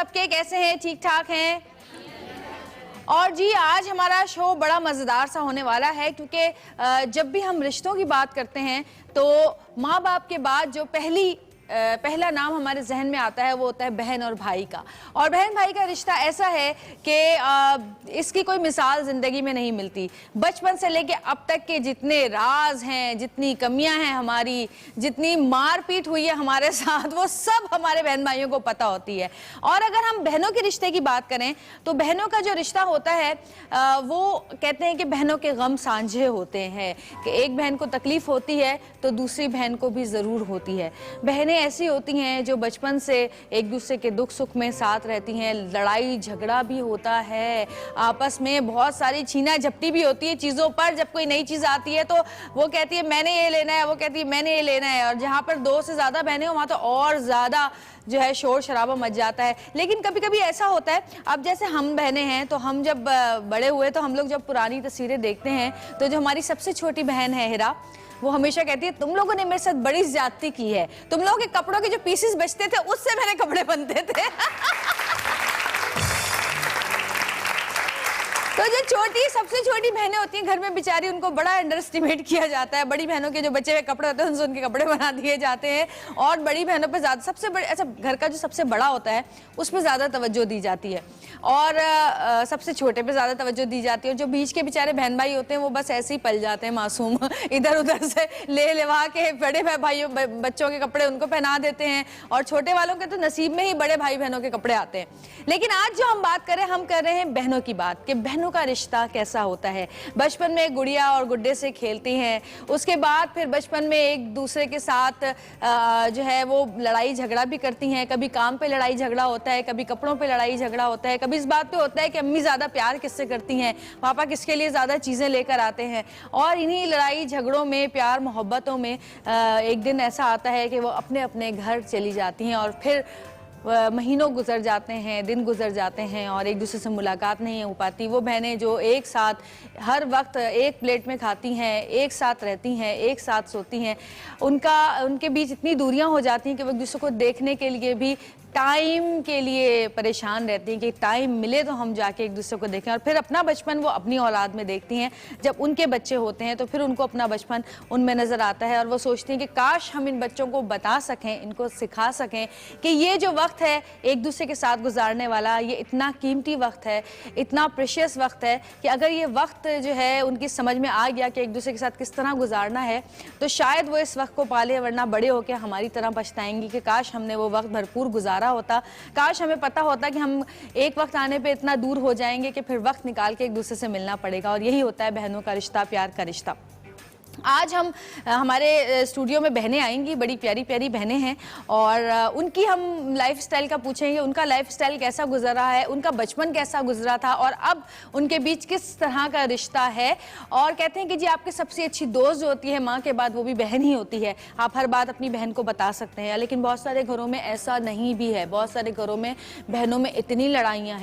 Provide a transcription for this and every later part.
सबके कैसे हैं? ठीक ठाक हैं? और जी आज हमारा शो बड़ा मज़ेदार सा होने वाला है क्योंकि जब भी हम रिश्तों की बात करते हैं तो माँ बाप के बाद जो पहला नाम हमारे जहन में आता है वो होता है बहन और भाई का। और बहन भाई का रिश्ता ऐसा है कि इसकी कोई मिसाल ज़िंदगी में नहीं मिलती। बचपन से लेके अब तक के जितने राज हैं, जितनी कमियां हैं हमारी, जितनी मारपीट हुई है हमारे साथ, वो सब हमारे बहन भाइयों को पता होती है। और अगर हम बहनों के रिश्ते की बात करें तो बहनों का जो रिश्ता होता है वो कहते हैं कि बहनों के गम साझे होते हैं, कि एक बहन को तकलीफ होती है तो दूसरी बहन को भी ज़रूर होती है। बहनें ऐसी होती हैं जो बचपन से एक दूसरे के दुख सुख में साथ रहती हैं। लड़ाई झगड़ा भी होता है, आपस में बहुत सारी छीना झपटी भी होती है चीज़ों पर। जब कोई नई चीज़ आती है तो वो कहती है मैंने ये लेना है, वो कहती है मैंने ये लेना है। और जहाँ पर दो से ज़्यादा बहनें हो वहाँ तो और ज़्यादा जो है शोर शराबा मच जाता है। लेकिन कभी कभी ऐसा होता है, अब जैसे हम बहनें हैं तो हम जब बड़े हुए तो हम लोग जब पुरानी तस्वीरें देखते हैं तो जो हमारी सबसे छोटी बहन है हिरा, वो हमेशा कहती है तुम लोगों ने मेरे साथ बड़ी ज्यादती की है, तुम लोगों के कपड़ों के जो पीसेस बचते थे उससे मेरे कपड़े बनते थे। तो जो सबसे छोटी बहनें होती हैं घर में बेचारी, उनको बड़ा अंडर एस्टिमेट किया जाता है। बड़ी बहनों के जो बचे हुए कपड़े होते हैं उनसे उनके कपड़े बना दिए जाते हैं और बड़ी बहनों पे ज़्यादा, सबसे बड़े अच्छा घर का जो सबसे बड़ा होता है उस पर ज़्यादा तवज्जो दी जाती है और सबसे छोटे पे ज़्यादा तवज्जो दी जाती है। और जो बीच के बेचारे बहन भाई होते हैं वो बस ऐसे ही पल जाते हैं मासूम, इधर उधर से लेवा के बड़े भाइयों बच्चों के कपड़े उनको पहना देते हैं और छोटे वालों के तो नसीब में ही बड़े भाई बहनों के कपड़े आते हैं। लेकिन आज जो हम बात करें, हम कर रहे हैं बहनों की बात, कि बहनों का रिश्ता कैसा होता है। बचपन में गुड़िया और गुड्डे से खेलती हैं, उसके बाद फिर बचपन में एक दूसरे के साथ जो है वो लड़ाई झगड़ा भी करती हैं। कभी काम पे लड़ाई झगड़ा होता है, कभी कपड़ों पे लड़ाई झगड़ा होता है, कभी इस बात पे होता है कि अम्मी ज़्यादा प्यार किससे करती हैं, पापा किसके लिए ज़्यादा चीज़ें लेकर आते हैं। और इन्हीं लड़ाई झगड़ों में, प्यार मोहब्बतों में एक दिन ऐसा आता है कि वो अपने अपने घर चली जाती हैं और फिर महीनों गुजर जाते हैं, दिन गुजर जाते हैं और एक दूसरे से मुलाकात नहीं हो पाती। वो बहनें जो एक साथ हर वक्त एक प्लेट में खाती हैं, एक साथ रहती हैं, एक साथ सोती हैं, उनके बीच इतनी दूरियां हो जाती हैं कि वो एक दूसरे को देखने के लिए भी टाइम के लिए परेशान रहती हैं कि टाइम मिले तो हम जाके एक दूसरे को देखें। और फिर अपना बचपन वो अपनी औलाद में देखती हैं। जब उनके बच्चे होते हैं तो फिर उनको अपना बचपन उनमें नज़र आता है और वो सोचती हैं कि काश हम इन बच्चों को बता सकें, इनको सिखा सकें कि ये जो वक्त है एक दूसरे के साथ गुजारने वाला, ये इतना कीमती वक्त है, इतना प्रेशियस वक्त है कि अगर ये वक्त जो है उनकी समझ में आ गया कि एक दूसरे के साथ किस तरह गुजारना है तो शायद वो इस वक्त को पाले, वरना बड़े होकर हमारी तरह पछताएंगी कि काश हमने वो वक्त भरपूर गुजारा होता, काश हमें पता होता कि हम एक वक्त आने पे इतना दूर हो जाएंगे कि फिर वक्त निकाल के एक दूसरे से मिलना पड़ेगा। और यही होता है बहनों का रिश्ता, प्यार का रिश्ता। आज हम हमारे स्टूडियो में बहनें आएंगी, बड़ी प्यारी प्यारी बहनें हैं और उनकी हम लाइफस्टाइल का पूछेंगे, उनका लाइफस्टाइल कैसा गुजरा है, उनका बचपन कैसा गुजरा था और अब उनके बीच किस तरह का रिश्ता है। और कहते हैं कि जी आपकी सबसे अच्छी दोस्त जो होती है माँ के बाद वो भी बहन ही होती है। आप हर बात अपनी बहन को बता सकते हैं, लेकिन बहुत सारे घरों में ऐसा नहीं भी है। बहुत सारे घरों में बहनों में इतनी लड़ाइयाँ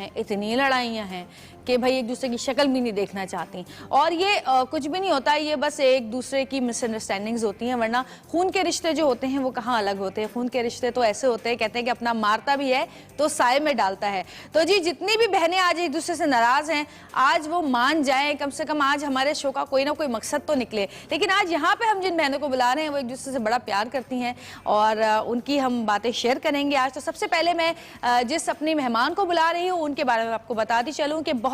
हैं कि भाई एक दूसरे की शक्ल भी नहीं देखना चाहती। और ये कुछ भी नहीं होता, ये बस एक दूसरे की मिसअंडरस्टैंडिंग्स होती हैं, वरना खून के रिश्ते जो होते हैं वो कहाँ अलग होते हैं। खून के रिश्ते तो ऐसे होते हैं, कहते हैं कि अपना मारता भी है तो साए में डालता है। तो जी जितनी भी बहनें आज एक दूसरे से नाराज़ हैं, आज वो मान जाएं, कम से कम आज हमारे शो का कोई ना कोई मकसद तो निकले। लेकिन आज यहाँ पर हम जिन बहनों को बुला रहे हैं वो एक दूसरे से बड़ा प्यार करती हैं और उनकी हम बातें शेयर करेंगे आज। तो सबसे पहले मैं जिस अपनी मेहमान को बुला रही हूँ उनके बारे में आपको बताती चलूँ कि बहुत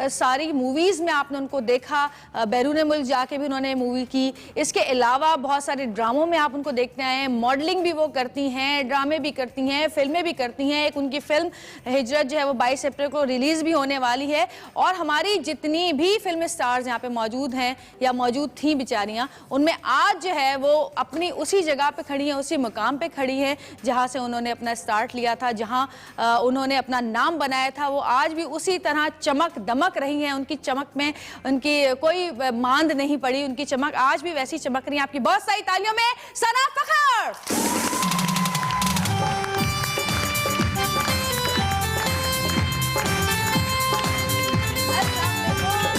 सारी मूवीज़ में आपने उनको देखा, बैरून मुल्क जाके भी उन्होंने मूवी की, इसके अलावा बहुत सारे ड्रामों में आप उनको देखते आए हैं। मॉडलिंग भी वो करती हैं, ड्रामे भी करती हैं, फिल्में भी करती हैं। एक उनकी फिल्म हिजरत जो है वो 22 अप्रैल को रिलीज़ भी होने वाली है। और हमारी जितनी भी फिल्म स्टार्स यहाँ पे मौजूद हैं या मौजूद थी बेचारियाँ, उनमें आज जो है वो अपनी उसी जगह पे खड़ी हैं, उसी मुकाम पे खड़ी हैं जहाँ से उन्होंने अपना स्टार्ट लिया था, जहाँ उन्होंने अपना नाम बनाया था। वो आज भी उसी तरह चमक दमक रही हैं, उनकी चमक में उनकी कोई मांद नहीं पड़ी, उनकी चमक आज भी वैसी चमक रही है। आपकी बहुत सारी तालियों में सना फखर।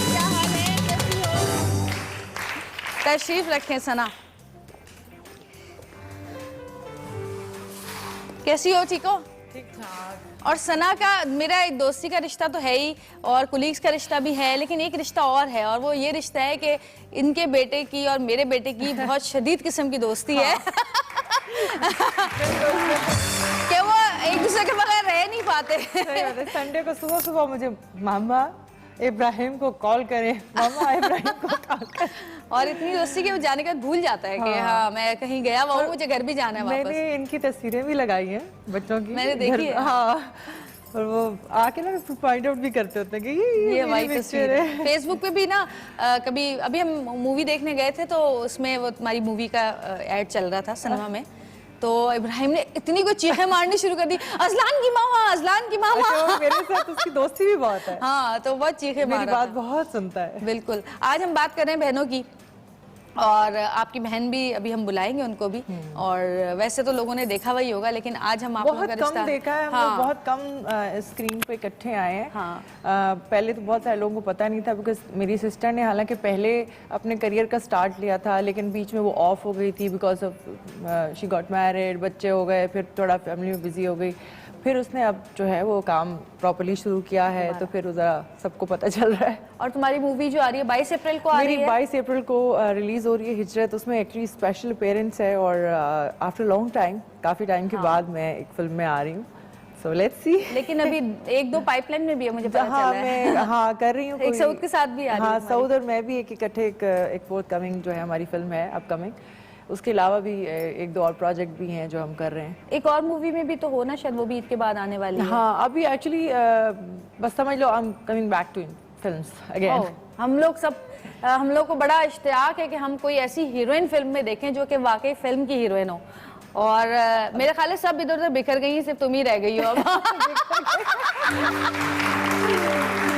क्या हाल है, कैसी हो? तशरीफ रखें सना, कैसी हो? ठीक हो? ठीक ठाक। और सना का मेरा एक दोस्ती का रिश्ता तो है ही और कुलीग्स का रिश्ता भी है, लेकिन एक रिश्ता और है और वो ये रिश्ता है कि इनके बेटे की और मेरे बेटे की बहुत शदीद किस्म की दोस्ती है कि वो एक दूसरे के बगैर रह नहीं पाते। संडे को सुबह सुबह मुझे मामा इब्राहिम को कॉल करें, मामा इब्राहिम को कॉल करें। और इतनी दोस्ती कि वो जाने के बाद भूल जाता है कि हाँ मैं कहीं गया हुआ हूँ, मुझे घर भी जाना है वापस। मैंने इनकी तस्वीरें भी लगाई हैं बच्चों की, मैंने देखी है। हाँ, और वो आके ना पॉइंट आउट भी करते होते हैं कि ये हमारी तस्वीर है। फेसबुक पे भी ना कभी अभी हम मूवी देखने गए थे तो उसमें वो तुम्हारी मूवी का ऐड चल रहा था सिनेमा में, तो इब्राहिम ने इतनी कोई चीखें मारनी शुरू कर दी, अजलान की मामा, अजलान की मामा। अच्छा, मेरे साथ उसकी दोस्ती भी बहुत है। हाँ, तो बहुत चीखें मार मेरी बात बहुत सुनता है। बिल्कुल। आज हम बात कर रहे हैं बहनों की, और आपकी बहन भी अभी हम बुलाएंगे उनको भी, और वैसे तो लोगों ने देखा वही होगा, लेकिन आज हम आप लोगों का रिश्ता कम देखा है, हम हाँ। लोग बहुत कम स्क्रीन पे इकट्ठे आए हैं। हाँ। पहले तो बहुत सारे लोगों को पता नहीं था, बिकॉज मेरी सिस्टर ने हालांकि पहले अपने करियर का स्टार्ट लिया था, लेकिन बीच में वो ऑफ हो गई थी because of she got married, बच्चे हो गए, फिर थोड़ा फैमिली में बिजी हो गई, फिर उसने अब जो है वो काम प्रॉपर्ली शुरू किया है, तो फिर ज़रा सबको पता चल रहा है। और तुम्हारी मूवी जो आ रही है 22 अप्रैल को आ रही है। 22 अप्रैल को रिलीज हो रही है हिजरत। उसमें एक्चुअली स्पेशल अपीयरेंस है और आफ्टर लॉन्ग टाइम, काफ़ी टाइम के बाद मैं एक फिल्म में आ रही हूँ, सो लेट्स सी। लेकिन अभी एक दो पाइपलाइन में भी है, मुझे पता चला है। हाँ कर रही हूँ। एक सऊद के साथ भी आ रही है। हाँ, सऊद और मैं भी एक इकट्ठे एक फोर्थ कमिंग जो है हमारी फिल्म है अपकमिंग, उसके अलावा भी एक दो और प्रोजेक्ट भी हैं जो हम कर रहे हैं। एक और मूवी में भी तो हो ना शायद, वो भी ईद के बाद आने वाली है। हाँ, अभी एक्चुअली बस समझ लो I am coming back to films again. हम लोग को बड़ा इश्तियाक है कि हम कोई ऐसी हीरोइन फिल्म में देखें जो कि वाकई फिल्म की हीरोइन हो, और मेरे ख्याल है सब इधर उधर बिखर गई हैं, सिर्फ तुम ही रह गई हो अब।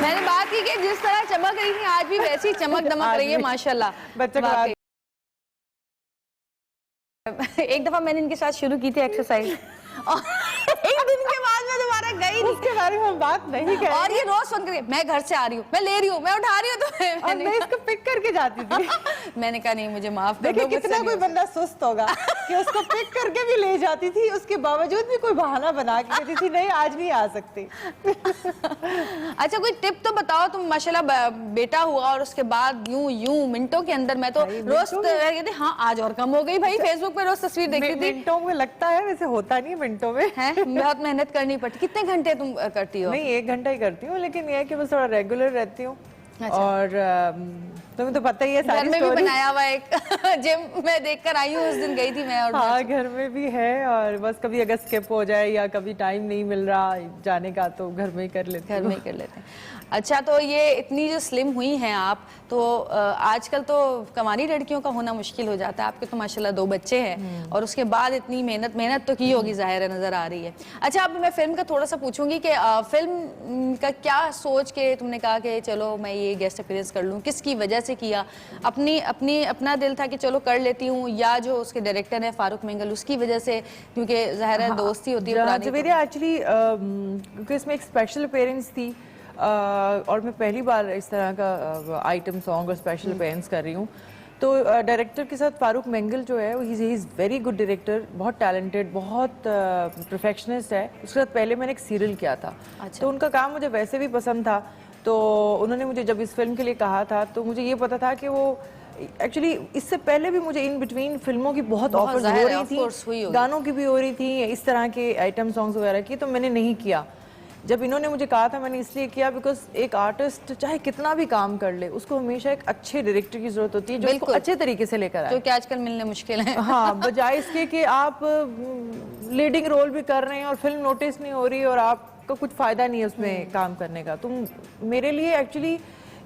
मैंने बात की कि जिस तरह चमक रही थी आज भी वैसी ही चमक दमक रही है माशाल्लाह। एक दफा मैंने इनके साथ शुरू की थी एक्सरसाइज और एक दिन के बाद मैं दोबारा गई नहीं। उसके बारे में हम बात नहीं करेंगे। और ये रोज फोन करके मैं घर से आ रही हूँ, मैं ले रही हूँ, मैं उठा रही हूँ, तो मैं इसको पिक करके जाती थी। मैंने कहा नहीं मुझे माफ कर दो। देखिए कितना कोई बंदा सुस्त होगा कि उसको पिक करके भी ले जाती थी, उसके बावजूद भी कोई बहाना बना के कहती थी नहीं आज नहीं आ सकती। अच्छा कोई टिप तो बताओ, तुम माशाल्लाह बेटा हुआ और उसके बाद यूं मिनटों के अंदर, मैं तो रोज कहती हाँ आज और कम हो गई भाई, फेसबुक पे रोज तस्वीर देखती थी। मिनटों में लगता है, वैसे होता नहीं मिनटों में है, बहुत मेहनत करनी पड़ती। कितने घंटे तुम करती हो? नहीं 1 घंटा ही करती हूँ, लेकिन ये है कि बस थोड़ा रेगुलर रहती हूँ। अच्छा। और तुम्हें तो पता ही है सारी घर में भी बनाया हुआ एक जिम मैं देखकर आई हूँ, उस दिन गई थी मैं। और हाँ घर में भी है, और बस कभी अगर स्किप हो जाए या कभी टाइम नहीं मिल रहा जाने का तो घर में ही कर लेते हैं। घर में ही कर लेते हैं। अच्छा तो ये इतनी जो स्लिम हुई हैं आप, तो आजकल तो कमानी लड़कियों का होना मुश्किल हो जाता है, आपके तो माशाल्लाह 2 बच्चे हैं और उसके बाद इतनी मेहनत तो की होगी, जाहिर है नज़र आ रही है। अच्छा अब मैं फिल्म का थोड़ा सा पूछूंगी कि फिल्म का क्या सोच के तुमने कहा कि चलो मैं ये गेस्ट अपीयरेंस कर लूँ, किसकी वजह से किया? अपना दिल था कि चलो कर लेती हूँ, या जो उसके डायरेक्टर है फारूक मेंगल उसकी वजह से, क्योंकि जाहिर है दोस्ती होती है पुरानी। एक्चुअली क्योंकि इसमें एक स्पेशल अपीयरेंस थी और मैं पहली बार इस तरह का आइटम सॉन्ग और स्पेशल अपीयरेंस कर रही हूँ, तो डायरेक्टर के साथ फारूक मेंगल जो है he is very good director, बहुत टैलेंटेड, बहुत परफेक्शनिस्ट है। उसके साथ पहले मैंने एक सीरियल किया था। अच्छा। तो उनका काम मुझे वैसे भी पसंद था, तो उन्होंने मुझे जब इस फिल्म के लिए कहा था तो मुझे ये पता था कि वो एक्चुअली इससे पहले भी मुझे इन बिटवीन फिल्मों की बहुत ऑफर्स हो रही थी, गानों की भी हो रही थी, इस तरह के आइटम सॉन्ग्स वगैरह की, तो मैंने नहीं किया। जब इन्होंने मुझे कहा था मैंने इसलिए किया बिकॉज एक आर्टिस्ट चाहे कितना भी काम कर ले, उसको हमेशा एक अच्छे डायरेक्टर की जरूरत होती है जो उसको अच्छे तरीके से लेकर आए, जो कि आजकल मिलने मुश्किल है। हाँ, बजाय इसके कि आप लीडिंग रोल भी कर रहे हैं और फिल्म नोटिस नहीं हो रही और आपका कुछ फायदा नहीं है उसमें काम करने का। तो मेरे लिए एक्चुअली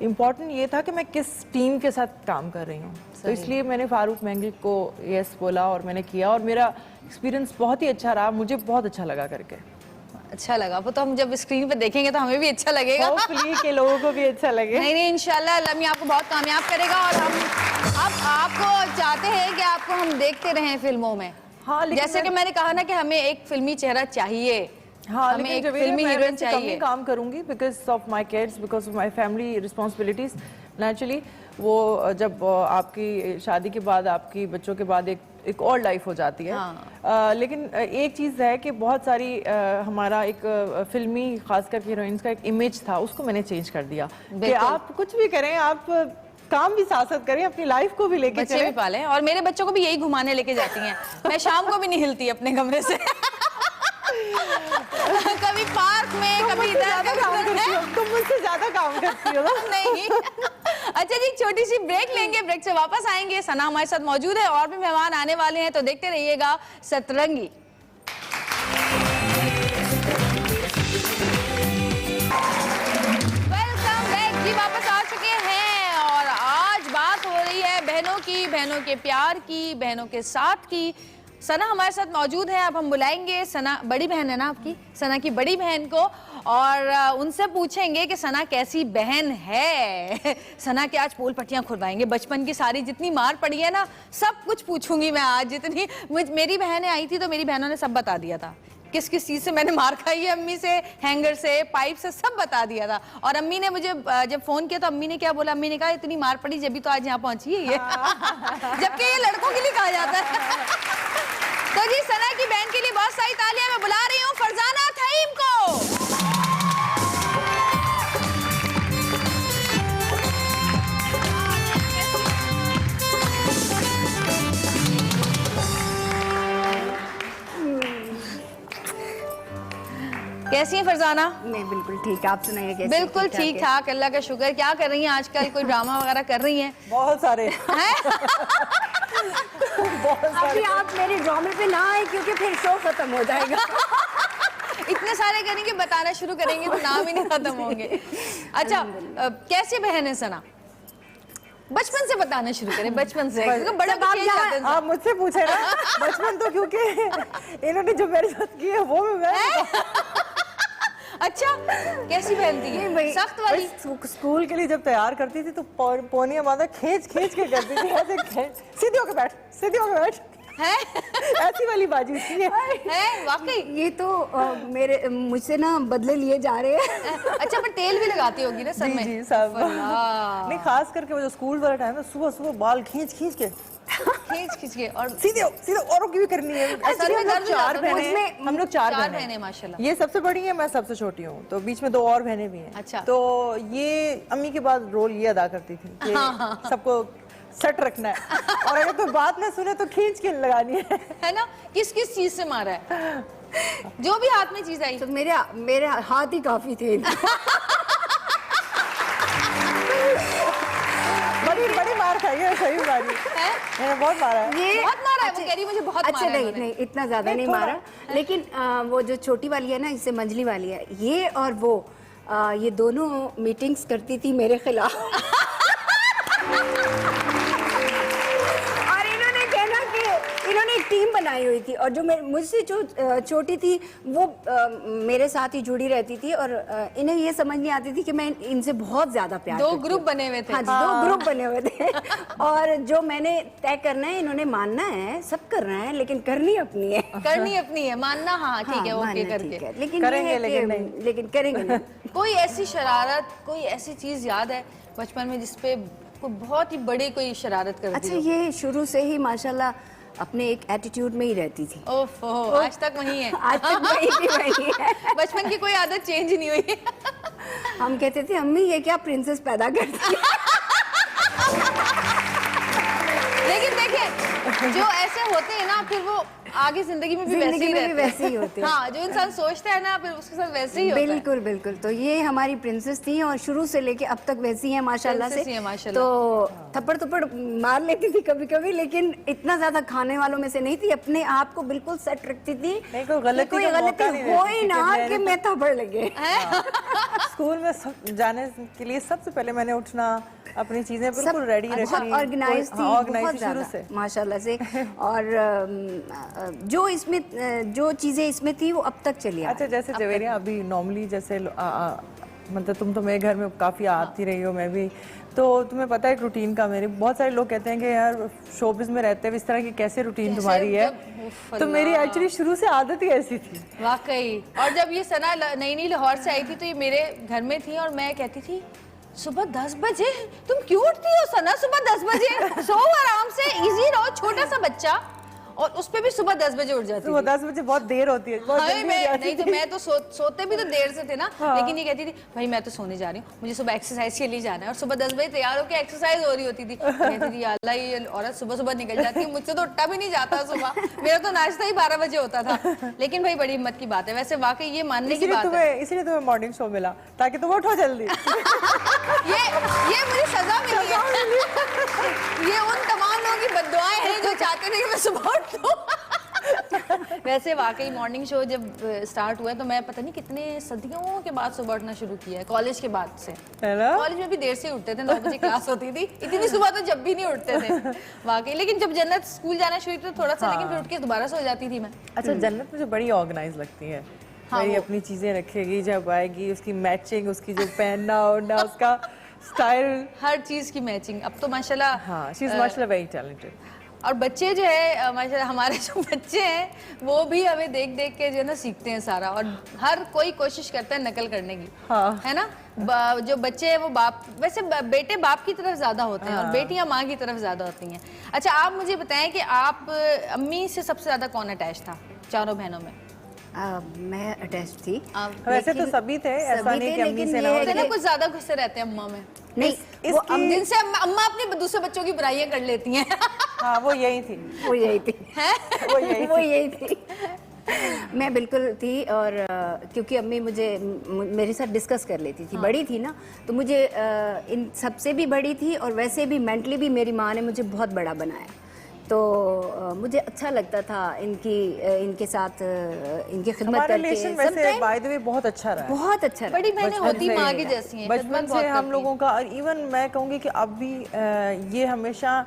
इम्पोर्टेंट ये था कि मैं किस टीम के साथ काम कर रही हूँ, तो इसलिए मैंने फारूक मेंगल को यस बोला और मैंने किया, और मेरा एक्सपीरियंस बहुत ही अच्छा रहा, मुझे बहुत अच्छा लगा करके। अच्छा लगा वो तो हम जब स्क्रीन पे देखेंगे तो हमें भी अच्छा लगेगा, होपफुली के लोगों को भी अच्छा लगे। नहीं इंशाल्लाह अल्लाह मियां आपको बहुत कामयाब करेगा, और हम अब आपको चाहते हैं कि आपको हम देखते रहें फिल्मों में। हाँ, जैसे कि मैंने कहा ना कि हमें एक फिल्मी चेहरा चाहिए। हाँ, हमें एक फिल्मी हीरोइन चाहिए। काम करूंगी because of my kids, because of my family responsibilities. Naturally वो जब आपकी शादी के बाद, आपकी बच्चों के बाद एक और लाइफ हो जाती है। लेकिन एक चीज़ है कि बहुत सारी हमारा एक फिल्मी खास करके हीरोइंस का एक इमेज था, उसको मैंने चेंज कर दिया कि आप कुछ भी करें, आप काम भी साथ साथ करें, अपनी लाइफ को भी लेके बच्चे भी पालें। और मेरे बच्चों को भी यही घुमाने लेके जाती हैं, मैं शाम को भी नहीं हिलती अपने कमरे से। कभी पार्क में, कभी इधर, तुम मुझसे ज्यादा काम करती हो ना। नहीं। अच्छा जी, छोटी सी ब्रेक लेंगे, ब्रेक से वापस आएंगे। सना हमारे साथ मौजूद है और भी मेहमान आने वाले हैं, तो देखते रहिएगा सतरंगी। वेलकम बैक जी, वापस आ चुके हैं और आज बात हो रही है बहनों की, बहनों के प्यार की, बहनों के साथ की। सना हमारे साथ मौजूद है। अब हम बुलाएंगे सना, बड़ी बहन है ना आपकी, सना की बड़ी बहन को, और उनसे पूछेंगे कि सना कैसी बहन है। सना के आज पोल पट्टियां खुलवाएंगे, बचपन की सारी जितनी मार पड़ी है ना, सब कुछ पूछूंगी मैं आज। जितनी मेरी बहनें आई थी तो मेरी बहनों ने सब बता दिया था, किस किस चीज से मैंने मार खाई है अम्मी से, हैंगर से, पाइप से, सब बता दिया था। और अम्मी ने मुझे जब फोन किया तो अम्मी ने क्या बोला, अम्मी ने कहा इतनी मार पड़ी जब भी तो आज यहाँ पहुंची है ये। जबकि ये लड़कों के लिए कहा जाता है। तो जी, सना की बहन के लिए बहुत सारी तालियां मैं बुला रही हूँ फरजाना थईम को। कैसी है फरजाना? मैं बिल्कुल ठीक, आप सुनाइए कैसे? बिल्कुल ठीक ठाक, अल्लाह का शुक्र। क्या कर रही हैं आजकल? कोई ड्रामा वगैरह कर रही हैं? बहुत सारे। अभी आप मेरे ड्रामे पे ना आए क्योंकि फिर शो खत्म हो जाएगा। इतने सारे करेंगे, बताना शुरू करेंगे तो नाम ही नहीं खत्म होंगे। अच्छा, कैसी बहन है सना? बचपन से बताना शुरू करें, बचपन से, क्योंकि बड़े बाप जाते हैं। आप मुझसे पूछे ना बचपन, तो क्योंकि इन्होंने जो मेरे साथ किया वो मैं। अच्छा, कैसी बहन थी ये? सख्त वाली? स्कूल के लिए जब तैयार करती थी तो पौनिया माता खींच खींच के करती थी, ऐसे सीधी होके बैठ, सीधी होके बैठ है। ऐसी वाली बाजी थी है वाकई। ये तो मेरे मुझसे ना बदले लिए जा रहे हैं। अच्छा, पर तेल भी लगाती होगी ना सर में? जी सब। नहीं, खास करके वो जो स्कूल वाला टाइम है, सुबह सुबह बाल खींच खींच के और सीधे औरों की भी करनी है। सर में दर्द चार बहनें, बहनें, हम लोग चार बहनें माशाल्लाह। ये सबसे बड़ी है, मैं सबसे छोटी हूँ, तो बीच में 2 और बहनें भी हैं। अच्छा। तो ये अम्मी के बाद रोल ये अदा करती थी कि सबको सेट रखना है, और अगर कोई बात ना सुने तो खींच के लगानी है ना? किस किस चीज से मारा है? जो भी हाथ में चीज आई। तो मेरे हाथ ही काफी थे। बड़ी मार खाई है, सही बारी है, मैंने बहुत मारा है। ये बहुत मारा है, वो कह रही मुझे बहुत अच्छा, मारा है। नहीं इतना ज्यादा नहीं मारा, लेकिन वो जो छोटी वाली है ना, इससे मंझली वाली है, ये और वो ये दोनों मीटिंग्स करती थी मेरे खिलाफ। और इन्होंने कहना कि इन्होंने एक टीम बनाई हुई थी, और जो मुझसे जो छोटी थी वो मेरे साथ ही जुड़ी रहती थी, और इन्हें ये समझ नहीं आती थी कि मैं इनसे बहुत ज्यादा प्यार करती हूँ। 2 ग्रुप बने हुए थे। हाँ जी, 2 ग्रुप बने हुए थे। और जो मैंने तय करना है, इन्होंने मानना है, सब करना है, लेकिन करनी अपनी है। करनी अपनी है, मानना हाँ ठीक है, ओके करके। लेकिन करेंगे, लेकिन करेंगे नहीं। कोई ऐसी शरारत, कोई ऐसी चीज याद है बचपन में जिसपे कोई बहुत ही बड़ी कोई शरारत करती अच्छा, हो? ये शुरू से ही माशाल्लाह अपने एक एटीट्यूड में ही रहती थी। ओफो, आज तक वही है। आज तक वही है। बचपन की कोई आदत चेंज नहीं हुई। हम कहते थे अम्मी ये क्या प्रिंसेस पैदा करती है। लेकिन देखिए, जो ऐसे होते हैं ना, फिर वो आगे जिंदगी में भी वैसे ही होते हैं। हाँ, जो इंसान सोचता है ना, फिर उसके साथ वैसे ही होता है। बिल्कुल बिल्कुल। तो ये हमारी प्रिंसेस थी, और शुरू से लेके अब तक वैसी हैं माशाल्लाह से। तो थप्पड़ थप्पड़ मार लेती थी कभी कभी, लेकिन इतना ज्यादा खाने वालों में से नहीं थी। अपने आप को बिल्कुल सेट रखती थी, कोई गलती हो ही ना कि मैं थप्पड़ लगे। स्कूल में जाने के लिए सबसे पहले मैंने उठना, अपनी चीजें बिल्कुल रेडी रखनी, ऑर्गेनाइज थी बहुत शुरू से माशाल्लाह से। और जो इसमें जो चीजें इसमें थी वो अब तक चली आ रही। अच्छा, जैसे जवेरिया अभी नॉर्मली जैसे मतलब तुम तो मेरे घर में काफी आती रही हो, मैं भी, तो तुम्हें पता है एक रूटीन का, मेरे बहुत सारे लोग कहते हैं कि यार शोबिज़ में रहते हुए इस तरह की कैसे रूटीन तुम्हारी है, तो मेरी एक्चुअली शुरू से आदत ही ऐसी थी वाकई। और जब ये सना नई नई लाहौर से आई थी तो ये मेरे घर में थी, और मैं कहती थी सुबह 10 बजे तुम क्यों उठती हो सना? सुबह 10 बजे सो आराम से, इजी रहो, छोटा सा बच्चा। और उस पे भी सुबह 10 बजे उठ जाती सुबह थी। 10 बजे बहुत देर होती है, बहुत हाँ, जल्दी हो जाती नहीं तो थी। मैं तो सोते भी तो देर से थे ना, लेकिन ये कहती थी भाई मैं तो सोने जा रही हूँ, मुझे सुबह एक्सरसाइज के लिए जाना है, और सुबह 10 बजे तैयार होकर एक्सरसाइज हो रही होती थी। कहती थी अल्लाह ये औरत सुबह सुबह निकल जाती है, मुझसे तो उठा भी नहीं जाता सुबह, मेरा तो नाश्ता ही 12 बजे होता था। लेकिन भाई बड़ी हिम्मत की बात है, वैसे वाकई ये मानने की बात है। इसलिए तुम्हें मॉर्निंग शो मिला ताकि तुम उठो जल्दी। ये मुझे सजा मिली है। ये उन तमाम लोगों की बद्दुआएं हैं जो चाहते थे कि मैं सुबह उठूं। वैसे वाकई मॉर्निंग शो जब स्टार्ट हुआ है तो मैं पता नहीं कितने सदियों के बाद सुबह उठना शुरू किया है, कॉलेज के बाद से। है ना? कॉलेज में भी देर से उठते थे, 9 बजे क्लास होती थी, इतनी सुबह तो जब भी नहीं उठते थे वाकई। लेकिन जब जन्नत स्कूल जाना शुरू किया तो थोड़ा सा, लेकिन फिर उठ के दोबारा सो जाती थी मैं। अच्छा, जन्नत मुझे बड़ी ऑर्गेनाइज लगती है। हाँ, वही वो- अपनी चीजें रखेगी, जब आएगी उसकी मैचिंग, उसकी जो पहनना ओढ़ना, उसका स्टाइल, हर चीज की मैचिंग। अब तो माशाल्लाह हाँ, शी इज माशाल्लाह वेरी टैलेंटेड। और बच्चे जो है माशाल्लाह हमारे जो बच्चे हैं वो भी हमें देख देख के जो है ना सीखते हैं सारा, और हर कोई कोशिश करता है नकल करने की। हाँ। है ना, जो बच्चे हैं वो बाप, वैसे बेटे बाप की तरफ ज्यादा होते हैं और बेटियां माँ की तरफ ज्यादा होती हैं। अच्छा, आप मुझे बताएं कि आप अम्मी से सबसे ज्यादा कौन अटैच था चारों बहनों में? मैं अटैच थी। वैसे तो सभी थे, ऐसा नहीं कि अम्मी से ना हो। होते ना कुछ ज्यादा गुस्से रहते हैं अम्मा में, नहीं वो जिनसे अम्मा अपने दूसरे बच्चों की बुराइयां कर लेती हैं। हाँ, वो यही थी। वो यही थी। वो यही थी। मैं बिल्कुल थी, और क्योंकि अम्मी मुझे मेरे साथ डिस्कस कर लेती थी। बड़ी थी ना, तो मुझे इन सबसे भी बड़ी थी, और वैसे भी मेंटली भी मेरी माँ ने मुझे बहुत बड़ा बनाया। तो मुझे अच्छा लगता था इनके साथ इनकी खिदमत हमारा करके। रिलेशन वैसे बाय द वे बहुत अच्छा रहा है। बहुत अच्छा रहा। बड़ी बहनें होती माँ की जैसी हैं, बचपन खिदमत बहुत से हम करती हैं। लोगों का, और इवन मैं कहूँगी कि अब भी ये हमेशा,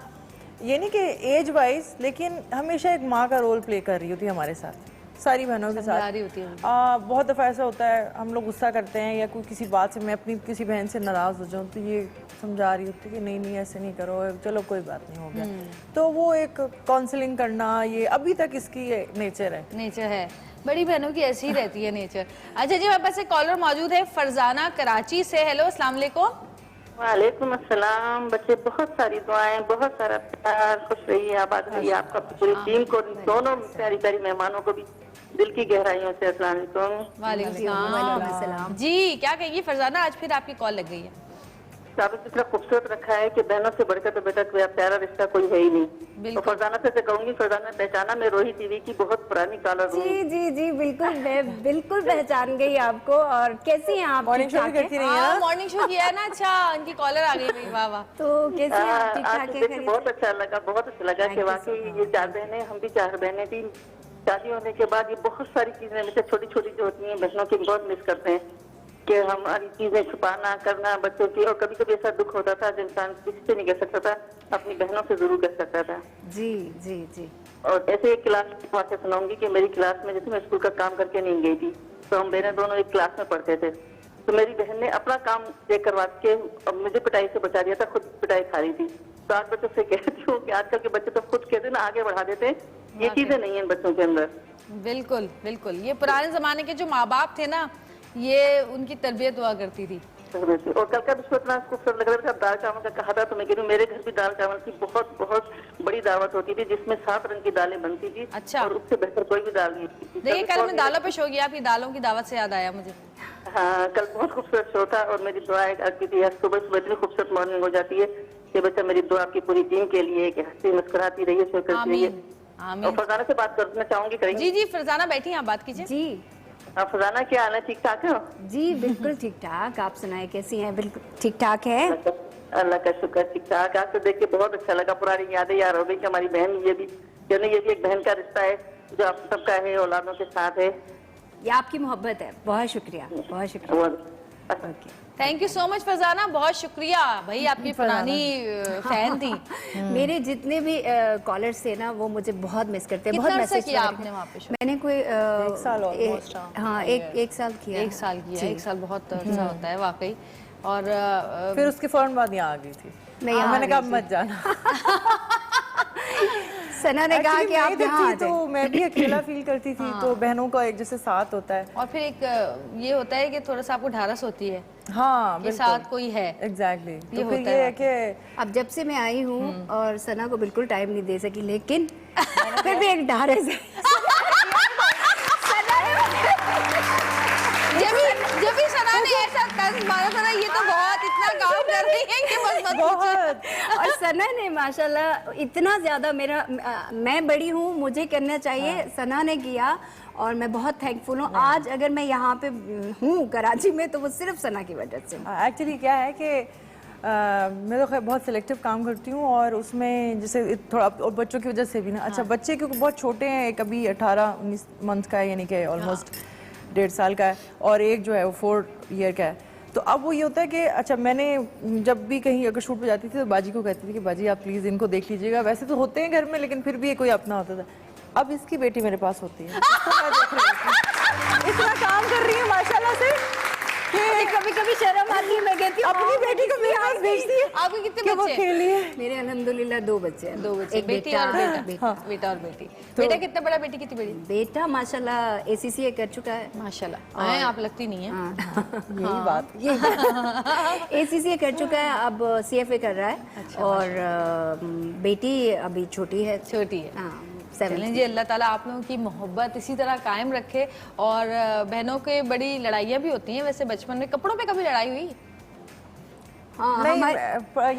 ये नहीं कि एज वाइज, लेकिन हमेशा एक माँ का रोल प्ले कर रही होती है हमारे साथ, सारी बहनों के समझा रही साथ। होती है। बहुत दफ़ा ऐसा होता है, हम लोग गुस्सा करते हैं या कोई किसी बात से, मैं अपनी किसी बहन से नाराज़ हो जाऊँ तो ये समझा रही होती है कि नहीं नहीं ऐसे नहीं करो, चलो कोई बात नहीं, हो गया। तो वो एक काउंसलिंग करना, ये अभी तक इसकी नेचर है। नेचर है, बड़ी बहनों की ऐसी ही रहती है नेचर। अच्छा जी, हमारे पास एक कॉलर मौजूद है फरजाना कराची से। हेलो, अस्सलाम वालेकुम। वालेकुम अस्सलाम। बच्चे बहुत सारी दुआएं, बहुत सारा प्यार, खुश रहिए, आबाद रहिए। आपका पूरी टीम को, दोनों प्यारी प्यारी मेहमानों को भी दिल की गहराइयों से अस्सलाम वालेकुम। वालेकुम सलाम। जी, क्या कहेंगी फरजाना, आज फिर आपकी कॉल लग गई है। साबित इतना खूबसूरत रखा है कि बहनों से बढ़कर तो बेटा कोई प्यारा रिश्ता कोई है ही नहीं। तो फरजाना से कहूंगी, फरजाना पहचाना मैं रोही टीवी की बहुत पुरानी कॉलर हूँ। जी जी जी, बिल्कुल, मैं बिल्कुल पहचान गई आपको। और कैसी हैं आप? मॉर्निंग शो भी करती रही है ना? मॉर्निंग शो किया है ना। अच्छा, उनकी कॉलर आ गई भाई, वाह वाह। तो कैसी हैं आप? ठीक आज ठाक तो है? देखिए बहुत अच्छा लगा, बहुत अच्छा लगा कि वाकई ये 4 बहनें, हम भी 4 बहनें थी। शादी होने के बाद ये बहुत सारी चीजें मुझे छोटी छोटी जो होती हैं बहनों की बहुत मिस करते हैं, कि हमारी चीजें छुपाना करना बच्चों की। और कभी कभी ऐसा दुख होता था जो इंसान किसी से नहीं कह सकता था, अपनी बहनों से जरूर कह सकता था। जी जी जी। और ऐसे एक क्लास की बात सुनाऊंगी कि मेरी क्लास में, जैसे मैं स्कूल का काम करके नहीं गई थी, तो हम बहनें दोनों एक क्लास में पढ़ते थे। तो मेरी बहन ने अपना काम चेक करवा के मुझे पिटाई से बचा दिया था, खुद पिटाई खा रही थी। तो आज बच्चों से कहती हूँ कि आजकल के बच्चे तो खुद कहते ना आगे बढ़ा देते हैं, ये चीजें नहीं है बच्चों के अंदर। बिल्कुल बिल्कुल, ये पुराने जमाने के जो माँ बाप थे ना, ये उनकी तरबियत हुआ करती थी। और कल का विश्व इतना खूबसूरत लग रहा था, दाल चावल का कहा था, तो मैं कह रही हूँ मेरे घर भी दाल चावल की बहुत बहुत बड़ी दावत होती थी, जिसमें 7 रंग की दालें बनती थी। अच्छा। और उससे बेहतर कोई भी दाल नहीं थी। देखिए, कल मैं दालों पे शो किया, आपकी दालों की दावत से याद आया मुझे। हाँ, कल बहुत खूबसूरत शो था, और मेरी दुआ करती थी सुबह सुबह इतनी खूबसूरत मॉर्निंग हो जाती है कि बच्चा, मेरी दुआ आपकी पूरी टीम के लिए कि हंसती मुस्कुराती रहिए, शो करती रहिए। और आमीन। फरजाना से बात करना चाहूंगी, करेंगे? जी जी, फरजाना बैठी हैं, आप बात कीजिए। जी फरजाना, क्या हाल है? ठीक ठाक है? जी, बिल्कुल ठीक ठाक। आप सुनाए कैसी हैं? बिल्कुल ठीक ठाक है। अल्लाह का शुक्र, ठीक ठाक। आपसे देख के बहुत अच्छा लगा, पुरानी यादें याद हो गई कि हमारी बहन, ये भी एक बहन का रिश्ता है जो आप सबका है, औलादों के साथ है। ये आपकी मोहब्बत है। बहुत शुक्रिया, बहुत शुक्रिया। Okay, thank you so much Farzana, बहुत शुक्रिया भाई, आपकी पुरानी फैन थी। मेरे जितने भी कॉलर्स थे ना, वो मुझे बहुत मिस करते हैं। कितना बहुत अर्सा मैसेज किया आपने वहाँ पे शो? मैंने कोई 1 साल almost, हाँ, एक साल किया। 1 साल किया, 1 साल बहुत अर्सा होता है वाकई। और फिर उसके फौरन बाद यहाँ आ गई थी। मैं यहाँ मैंने आ कहा गई मत जाना। सना ने कहा कि आप यहाँ आ तो मैं भी अकेला फील करती थी, तो बहनों का एक जैसे साथ होता है। और फिर एक ये होता है कि थोड़ा सा आपको ढारस होती है हाँ, कि साथ कोई है। एग्जैक्टली। ये तो फिर होता ये है है कि अब जब से मैं आई हूँ और सना को बिल्कुल टाइम नहीं दे सकी, लेकिन फिर भी एक डर है जब भी सना ने ऐसा तंज मारा था ना, ये तो बहुत इतना काम कर रही है कि बस मत पूछो। और सना ने माशाल्लाह इतना ज्यादा मैं बड़ी हूँ, मुझे करना चाहिए, सना ने किया और मैं बहुत थैंकफुल हूँ। आज अगर मैं यहाँ पे हूँ कराची में तो वो सिर्फ सना की वजह से। एक्चुअली क्या है कि मैं तो बहुत सिलेक्टिव काम करती हूँ और उसमें जैसे थोड़ा और बच्चों की वजह से भी ना, अच्छा बच्चे क्योंकि बहुत छोटे हैं, एक अभी 18-19 मंथ का है, यानी कि ऑलमोस्ट 1.5 साल का है, और एक जो है वो 4 ईयर का है। तो अब वो ये होता है कि अच्छा मैंने जब भी कहीं अगर शूट पे जाती थी तो बाजी को कहती थी कि बाजी आप प्लीज़ इनको देख लीजिएगा। वैसे तो होते हैं घर में लेकिन फिर भी कोई अपना होता था। अब इसकी बेटी मेरे पास होती है, इसको मैं देख रही हूँ। इतना काम कर रही है माशाल्लाह से कि कभी कभी शर्म आती है, मैं कहती हूँ अपनी बेटी को मेरे पास भेजती है। आपके कितने बच्चे हैं? मेरे अल्हम्दुलिल्लाह 2 बच्चे हैं। 2 बच्चे, एक बेटी और बेटा। बेटा और बेटी। बेटा कितना बड़ा, बेटी कितनी बड़ी? बेटा माशाल्लाह ACCA कर चुका है माशाल्लाह। हैं आप लगती नहीं है। यही बात ACCA कर चुका है, अब CFA कर रहा है। और बेटी अभी छोटी है, छोटी है। हाँ, चलें जी, अल्लाह ताला आप लोगों की मोहब्बत इसी तरह कायम रखे। और बहनों के बड़ी लड़ाइयाँ भी होती हैं वैसे बचपन में। कपड़ों पे कभी लड़ाई हुई? हाँ, नहीं,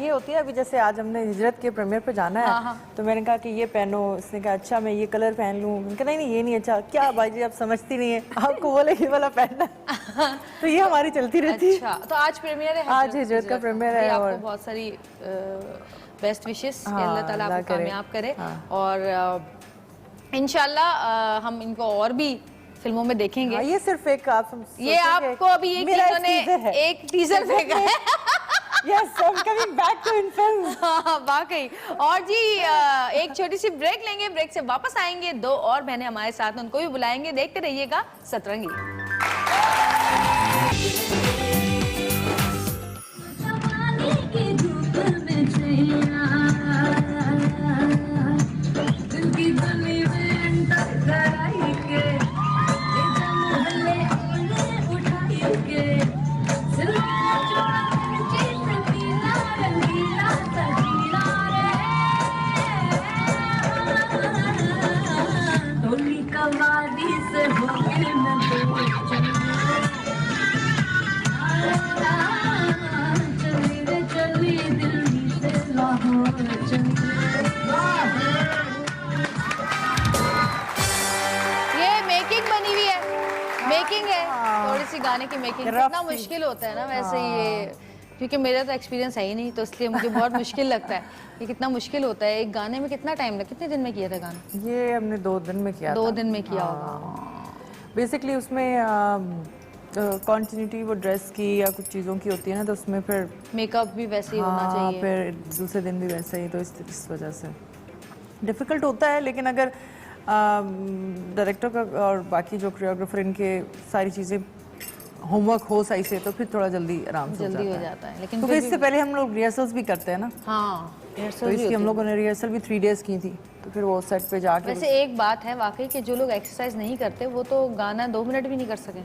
ये होती है अभी जैसे आज हमने हिजरत के प्रीमियर पे जाना है, तो मैंने कहा कि ये पहनो, उसने कहा अच्छा मैं ये कलर पहन लूँ, मैंने कहा नहीं ये नहीं अच्छा। क्या भाई जी आप समझती नहीं है, आपको बोले ये वाला पहनना। तो ये हमारी चलती रहती है। अच्छा, तो आज प्रीमियर है? आज हिजरत का प्रीमियर है आपको और बहुत सारी बेस्ट विशेस, अल्लाह ताला अल्लाह आपको करे। कामयाब करे। और इंशाल्लाह हम इनको और भी फिल्मों में देखेंगे। ये सिर्फ एक आप ये आपको अभी एक इन्होंने एक टीजर फेंका है। Yes, I'm coming back to in films. वाकई। और जी एक छोटी सी ब्रेक लेंगे, ब्रेक से वापस आएंगे। 2 और बहनें हमारे साथ, उनको भी बुलाएंगे। देखते रहिएगा सतरंगी। थोड़ी सी गाने की मेकिंग कितना मुश्किल होता है ना वैसे ये, क्योंकि मेरा तो एक्सपीरियंस है ही नहीं, तो इसलिए मुझे बहुत मुश्किल लगता है कि कितना मुश्किल होता है एक गाने में। कितना टाइम लगा, कितने दिन में किया था गाना? ये हमने 2 दिन में किया 2 दिन में किया होगा। बेसिकली उसमें कंटिन्यूटी वो ड्रेस की या कुछ चीज़ों की होती है ना, तो उसमें फिर मेकअप भी वैसे ही होना चाहिए, फिर दूसरे दिन भी वैसे ही, तो इस वजह से डिफ़िकल्ट होता है। लेकिन अगर डायरेक्टर का और बाकी जो कोरियोग्राफर इनके सारी चीज़ें होमवर्क हो सही से, तो फिर थोड़ा जल्दी आराम से जल्दी हो जाता है। लेकिन तो इससे पहले हम लोग रिहर्सल्स भी करते हैं ना। हाँ, तो इसकी हम लोगों ने रिहर्सल भी 3 डेज की थी, तो फिर वो सेट पे जाके। वैसे एक बात है वाकई कि जो लोग एक्सरसाइज नहीं करते वो तो गाना 2 मिनट भी नहीं कर सके।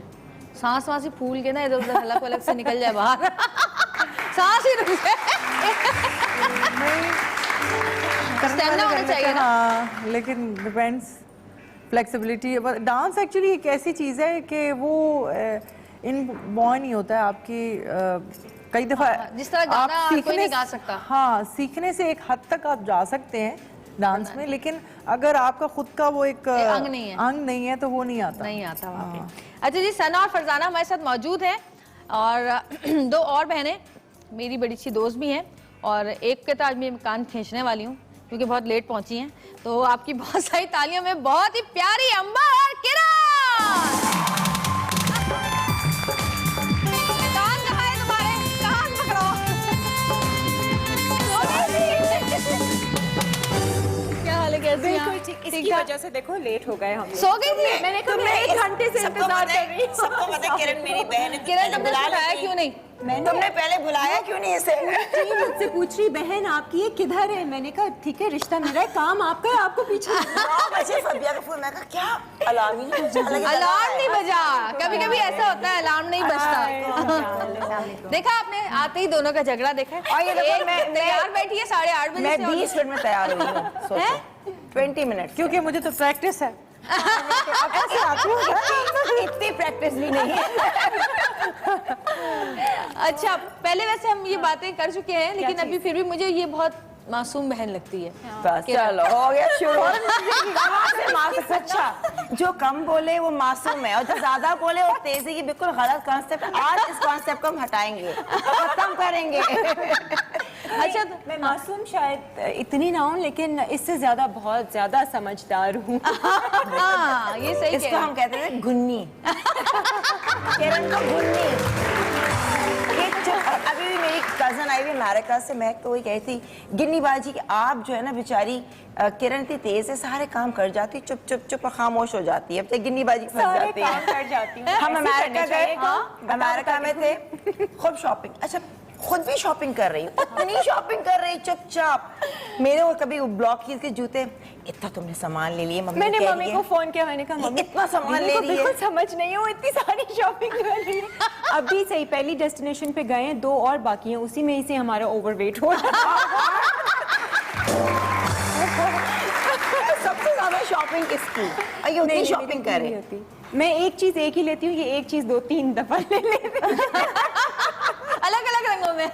सांस वास ही फूल के ना इधर उधर हलक वलक से निकल जाए बाहर, सांस ही रुक जाए। स्टैमिना होना चाहिए ना। हाँ, लेकिन डिपेंड्स फ्लेक्सिबिलिटी। डांस एक्चुअली एक ऐसी चीज़ है कि वो इन बॉय नहीं होता है आपकी। कई दफ़ा जिस तरह गाना कोई नहीं गा सकता। हाँ, सीखने से एक हद तक आप जा सकते हैं डांस में, लेकिन अगर आपका खुद का वो एक अंग नहीं है तो वो नहीं आता वाकई। अच्छा जी, सना और फरजाना हमारे साथ मौजूद हैं और 2 और बहनें मेरी बड़ी अच्छी दोस्त भी हैं, और एक के तो आज मैं कान खींचने वाली हूँ क्योंकि बहुत लेट पहुंची हैं। तो आपकी बहुत सारी तालियों में बहुत ही प्यारी अम्बा और किरण। कान कहाँ है तुम्हारे? कान पकड़ो। क्या हाल है, कैसी हैं? इसकी वजह से देखो लेट हो गए हम। सो गई थी? मैंने तुम्हें 1 घंटे से इंतजार कर रही हूँ। सबको पता है किरण मेरी बहन है। किरण तुमने बुलाया क्यों नहीं? तुमने पहले बुलाया क्यों नहीं इसे? मुझसे पूछ रही बहन आपकी ये किधर है, मैंने कहा ठीक है रिश्ता मेरा है, काम आपका है, आपको पीछे। फबिया का फोन, मैं कहा क्या अलार्म ही नहीं बजा। अलार्म नहीं बजा। कभी कभी ऐसा होता है अलार्म नहीं बजता। देखा आपने, आते ही दोनों का झगड़ा देखा। और ये देखो, मैं तैयार बैठी है 8:30 बजे मैं से। 20 मिनट में तैयार हुई हूँ। 20 मिनट क्योंकि मुझे तो प्रैक्टिस है। इतनी प्रैक्टिस भी नहीं है। अच्छा, पहले वैसे हम ये बातें कर चुके हैं, लेकिन अभी फिर भी मुझे ये बहुत मासूम बहन लगती है। बस चलो हो गया शुरू। कहाँ से मासूम? अच्छा, जो कम बोले वो मासूम है और जो ज्यादा बोले वो तेजी की बिल्कुल गलत कॉन्सेप्ट। आज इस कॉन्सेप्ट को हम हटाएंगे, खत्म करेंगे। अच्छा, मैं मासूम शायद इतनी ना हूँ, लेकिन इससे ज्यादा बहुत ज्यादा समझदार हूँ। हाँ, ये सही इसको हम कहते हैं गुन्नी। किरण को गुन्नी। अभी भी मेरी कजन आई हुई अमेरिका से, मैं तो वही कही थी गिन्नी बाजी कि आप जो है ना बेचारी किरण इतनी तेज है, सारे काम कर जाती, चुप चुप चुप और खामोश हो जाती है। अब गिन्नी बाजी फंस जाती है। कर जाती हूँ। हम अमेरिका गए, अमेरिका में थे, खूब शॉपिंग। अच्छा, खुद भी शॉपिंग कर रही हूँ, इतनी शॉपिंग कर रही चुपचाप। मेरे वो कभी ब्लॉक कीज के जूते, इतना तुमने सामान ले लिए? मैंने मम्मी को फोन किया, मैंने कहा मम्मी इतना सामान ले रही है। बिल्कुल समझ नहीं है, वो इतनी सारी शॉपिंग कर रही है। अभी सही पहली डेस्टिनेशन पे गए हैं, 2 और बाकी हैं, उसी में से हमारा ओवरवेट हो रहा है। सबसे ज्यादा शॉपिंग किसकी? ये उतनी शॉपिंग कर रही होती। मैं एक चीज एक ही लेती हूँ, ये एक चीज 2-3 दफा ले लेती हूँ। अलग अलग रंगों में।